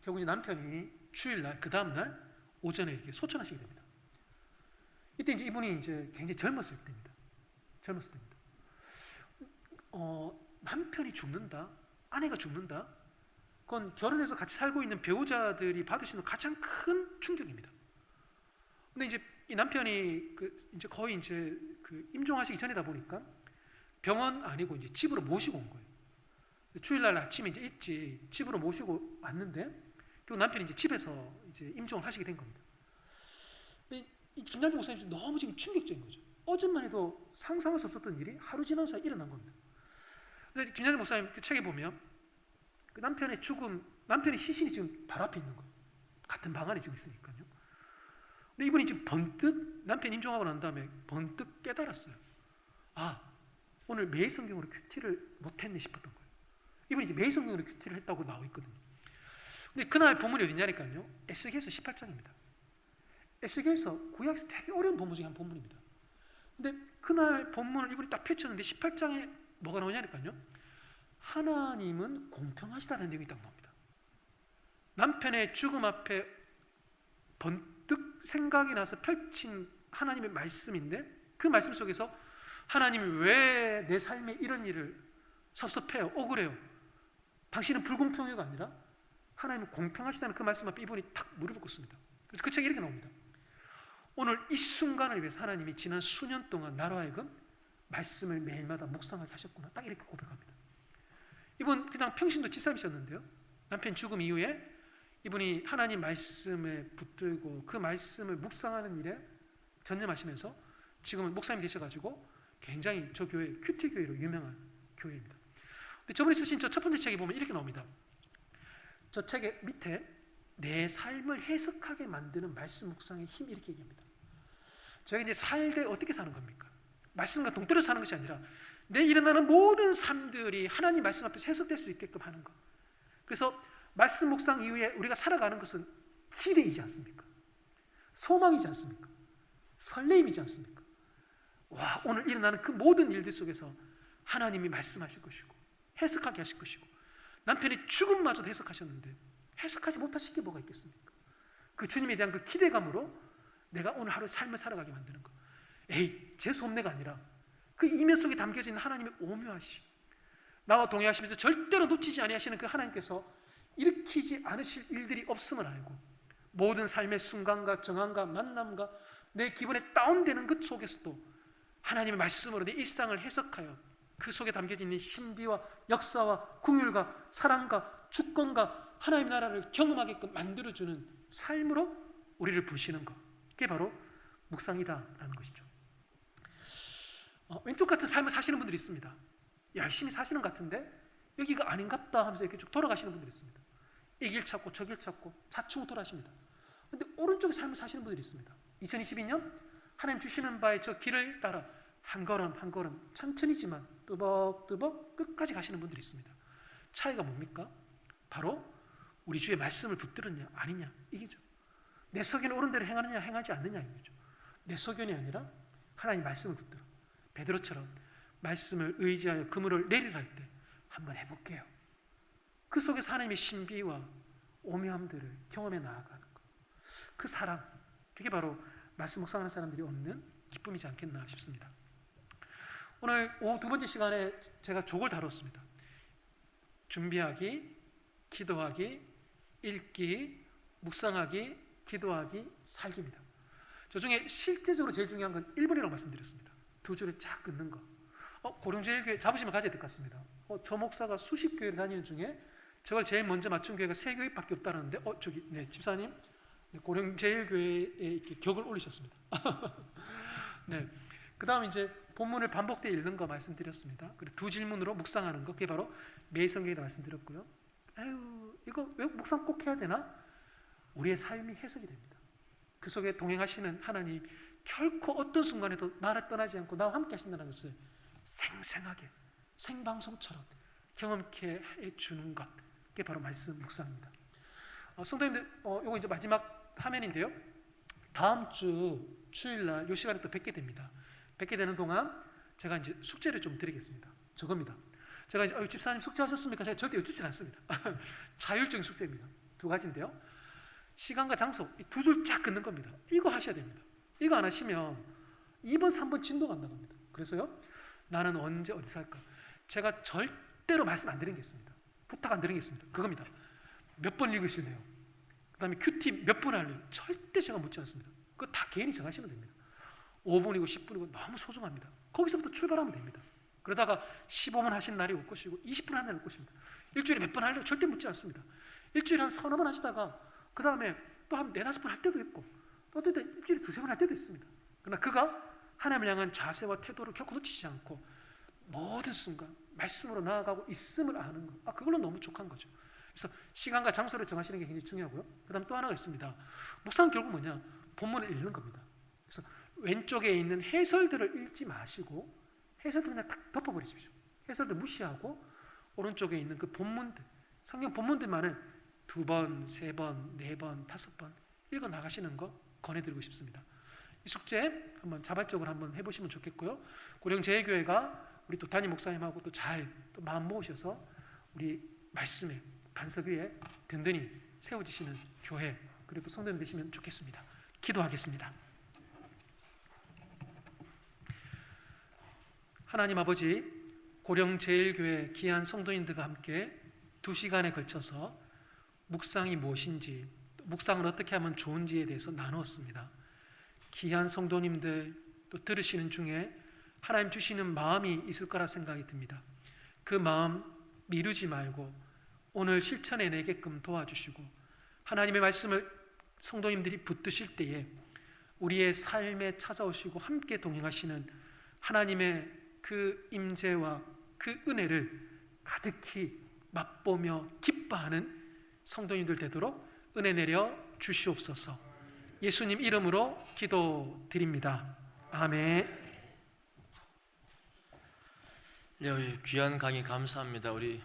A: 결국 이제 남편이 주일날 그 다음날 오전에 이렇게 소천하시게 됩니다. 이때 이제 이분이 이제 굉장히 젊었을 때입니다. 남편이 죽는다, 아내가 죽는다. 그건 결혼해서 같이 살고 있는 배우자들이 받을 수 있는 가장 큰 충격입니다. 근데 이제 이 남편이 이제 거의 이제 임종하시기 전이다 보니까 병원 아니고 이제 집으로 모시고 온 거예요. 주일날 아침에 이제 일찍 집으로 모시고 왔는데 결국 남편이 이제 집에서 이제 임종을 하시게 된 겁니다. 이 김양재 목사님 너무 지금 충격적인 거죠. 어제만 해도 상상할 수 없었던 일이 하루 지난 사이 일어난 겁니다. 근데 김양재 목사님 그 책에 보면 그 남편의 죽음, 남편의 시신이 지금 바로 앞에 있는 거예요. 같은 방 안에 지금 있으니까요. 근데 이분이 지금 번뜩 남편 임종하고 난 다음에 번뜩 깨달았어요. 오늘 매일 성경으로 큐티를 못했네 싶었던 거예요. 이분이 이제 매일 성경으로 큐티를 했다고 나와 있거든요. 근데 그날 본문이 어디냐니까요. 에스겔서 18장입니다. 에스겔서 구약에서 되게 어려운 본문 중에 한 본문입니다. 근데 그날 본문을 이분이 딱 펼쳤는데 18장에 뭐가 나오냐니까요. 하나님은 공평하시다는 내용이 딱 나옵니다. 남편의 죽음 앞에 번뜩 생각이 나서 펼친 하나님의 말씀인데 그 말씀 속에서 하나님이 왜 내 삶에 이런 일을 섭섭해요, 억울해요. 당신은 불공평해가 아니라 하나님은 공평하시다는 그 말씀 앞에 이분이 탁 무릎을 꿇습니다. 그래서 그 책이 이렇게 나옵니다. 오늘 이 순간을 위해서 하나님이 지난 수년 동안 나로 하여금 말씀을 매일마다 묵상하게 하셨구나. 딱 이렇게 고백합니다. 이분 그냥 평신도 집사님이셨는데요. 남편 죽음 이후에 이분이 하나님 말씀에 붙들고 그 말씀을 묵상하는 일에 전념하시면서 지금은 목사님이 되셔가지고 굉장히 저 교회 큐티 교회로 유명한 교회입니다. 근데 저분이 쓰신 저 첫 번째 책에 보면 이렇게 나옵니다. 저 책의 밑에 내 삶을 해석하게 만드는 말씀 묵상의 힘 이렇게 얘기합니다. 저희가 이제 살 때 어떻게 사는 겁니까? 말씀과 동떨어져 사는 것이 아니라 내 일어나는 모든 삶들이 하나님 말씀 앞에서 해석될 수 있게끔 하는 것. 그래서 말씀 묵상 이후에 우리가 살아가는 것은 기대이지 않습니까? 소망이지 않습니까? 설레임이지 않습니까? 오늘 일어나는 그 모든 일들 속에서 하나님이 말씀하실 것이고 해석하게 하실 것이고 남편의 죽음마저도 해석하셨는데 해석하지 못하실 게 뭐가 있겠습니까? 그 주님에 대한 그 기대감으로 내가 오늘 하루 삶을 살아가게 만드는 것. 재수없네가 아니라 그 이면 속에 담겨져 있는 하나님의 오묘하심, 나와 동행하시면서 절대로 놓치지 아니하시는 그 하나님께서 일으키지 않으실 일들이 없음을 알고 모든 삶의 순간과 정황과 만남과 내 기분에 다운되는 그 속에서도 하나님의 말씀으로 내 일상을 해석하여 그 속에 담겨져 있는 신비와 역사와 긍휼과 사랑과 주권과 하나님의 나라를 경험하게끔 만들어주는 삶으로 우리를 부르시는 것. 그게 바로 묵상이다라는 것이죠. 왼쪽 같은 삶을 사시는 분들이 있습니다. 열심히 사시는 것 같은데 여기가 아닌갑다 하면서 이렇게 쭉 돌아가시는 분들이 있습니다. 이 길 찾고 저 길 찾고 좌충우돌 하십니다. 근데 오른쪽의 삶을 사시는 분들이 있습니다. 2022년 하나님 주시는 바에 저 길을 따라 한 걸음 한 걸음 천천히지만 뚜벅뚜벅 끝까지 가시는 분들이 있습니다. 차이가 뭡니까? 바로 우리 주의 말씀을 붙들었냐 아니냐 이게죠. 내 소견에 옳은 대로 행하느냐 행하지 않느냐 이거죠. 내 소견이 아니라 하나님 말씀을 붙들어 베드로처럼 말씀을 의지하여 그물을 내리라 할 때 한번 해볼게요. 그 속에서 하나님의 신비와 오묘함들을 경험해 나아가는 것. 그 사랑, 그게 바로 말씀 묵상하는 사람들이 얻는 기쁨이지 않겠나 싶습니다. 오늘 오후 두 번째 시간에 제가 족을 다뤘습니다. 준비하기, 기도하기, 읽기, 묵상하기, 기도하기, 살기입니다. 저 중에 실제적으로 제일 중요한 건 1번이라고 말씀드렸습니다. 두 줄을 쫙 끊는 거. 고령제일교회 자부심을 가져야 될 것 같습니다. 저 목사가 수십 교회를 다니는 중에 저걸 제일 먼저 맞춘 교회가 3교회밖에 없다는데 집사님 고령제일교회에 이렇게 격을 올리셨습니다. 네, 그 다음 이제 본문을 반복되어 읽는 거 말씀드렸습니다. 그리고 두 질문으로 묵상하는 거, 그게 바로 매일 성경이다 말씀드렸고요. 이거 왜 묵상 꼭 해야 되나? 우리의 삶이 해석이 됩니다. 그 속에 동행하시는 하나님 결코 어떤 순간에도 나를 떠나지 않고 나와 함께 하신다는 것을 생생하게 생방송처럼 경험케 해주는 것, 그게 바로 말씀 묵상입니다. 성도님들, 이거 이제 마지막 화면인데요. 다음 주 주일날 이 시간에 또 뵙게 됩니다. 뵙게 되는 동안 제가 이제 숙제를 좀 드리겠습니다. 저겁니다. 제가 이제 집사님 숙제하셨습니까? 제가 절대 여쭙지 않습니다. 자율적인 숙제입니다. 두 가지인데요. 시간과 장소, 두 줄 쫙 끊는 겁니다. 이거 하셔야 됩니다. 이거 안 하시면 2번, 3번 진도가 안 나갑니다. 그래서요, 나는 언제 어디서 할까? 제가 절대로 말씀 안 드리는 게 있습니다. 부탁 안 드리는 게 있습니다. 그겁니다. 몇 번 읽으실래요? 그 다음에 큐티 몇 분 할래요? 절대 제가 묻지 않습니다. 그거 다 개인이 정하시면 됩니다. 5분이고 10분이고 너무 소중합니다. 거기서부터 출발하면 됩니다. 그러다가 15분 하신 날이 올 것이고 20분 하는 날이 올 것입니다. 일주일에 몇 번 할래요? 절대 묻지 않습니다. 일주일에 한 서너 번 하시다가 그 다음에 또 한 4-5번 할 때도 있고 또 어떨 때 일주일에 2-3번 할 때도 있습니다. 그러나 그가 하나님을 향한 자세와 태도를 결코 놓치지 않고 모든 순간 말씀으로 나아가고 있음을 아는 것, 그걸로 너무 족한 거죠. 그래서 시간과 장소를 정하시는 게 굉장히 중요하고요. 그 다음 또 하나가 있습니다. 묵상은 결국 뭐냐? 본문을 읽는 겁니다. 그래서 왼쪽에 있는 해설들을 읽지 마시고 해설들 그냥 딱 덮어버리십시오. 해설들 무시하고 오른쪽에 있는 그 본문들, 성경 본문들만은 2번, 3번, 4번, 5번 읽어 나가시는 거 권해드리고 싶습니다. 이 숙제 한번 자발적으로 한번 해보시면 좋겠고요. 고령제일교회가 우리 또 담임 목사님하고 또 잘 또 마음 모으셔서 우리 말씀에 반석 위에 든든히 세워지시는 교회, 그리고 또 성도님 되시면 좋겠습니다. 기도하겠습니다. 하나님 아버지, 고령제일교회 귀한 성도인들과 함께 2시간에 걸쳐서 묵상이 무엇인지, 묵상을 어떻게 하면 좋은지에 대해서 나누었습니다. 귀한 성도님들 또 들으시는 중에 하나님 주시는 마음이 있을 거라 생각이 듭니다. 그 마음 미루지 말고 오늘 실천해 내게끔 도와주시고 하나님의 말씀을 성도님들이 붙드실 때에 우리의 삶에 찾아오시고 함께 동행하시는 하나님의 그 임재와 그 은혜를 가득히 맛보며 기뻐하는 성도님들 되도록 은혜 내려 주시옵소서. 예수님 이름으로 기도드립니다. 아멘.
B: 네, 우리 귀한 강의 감사합니다. 우리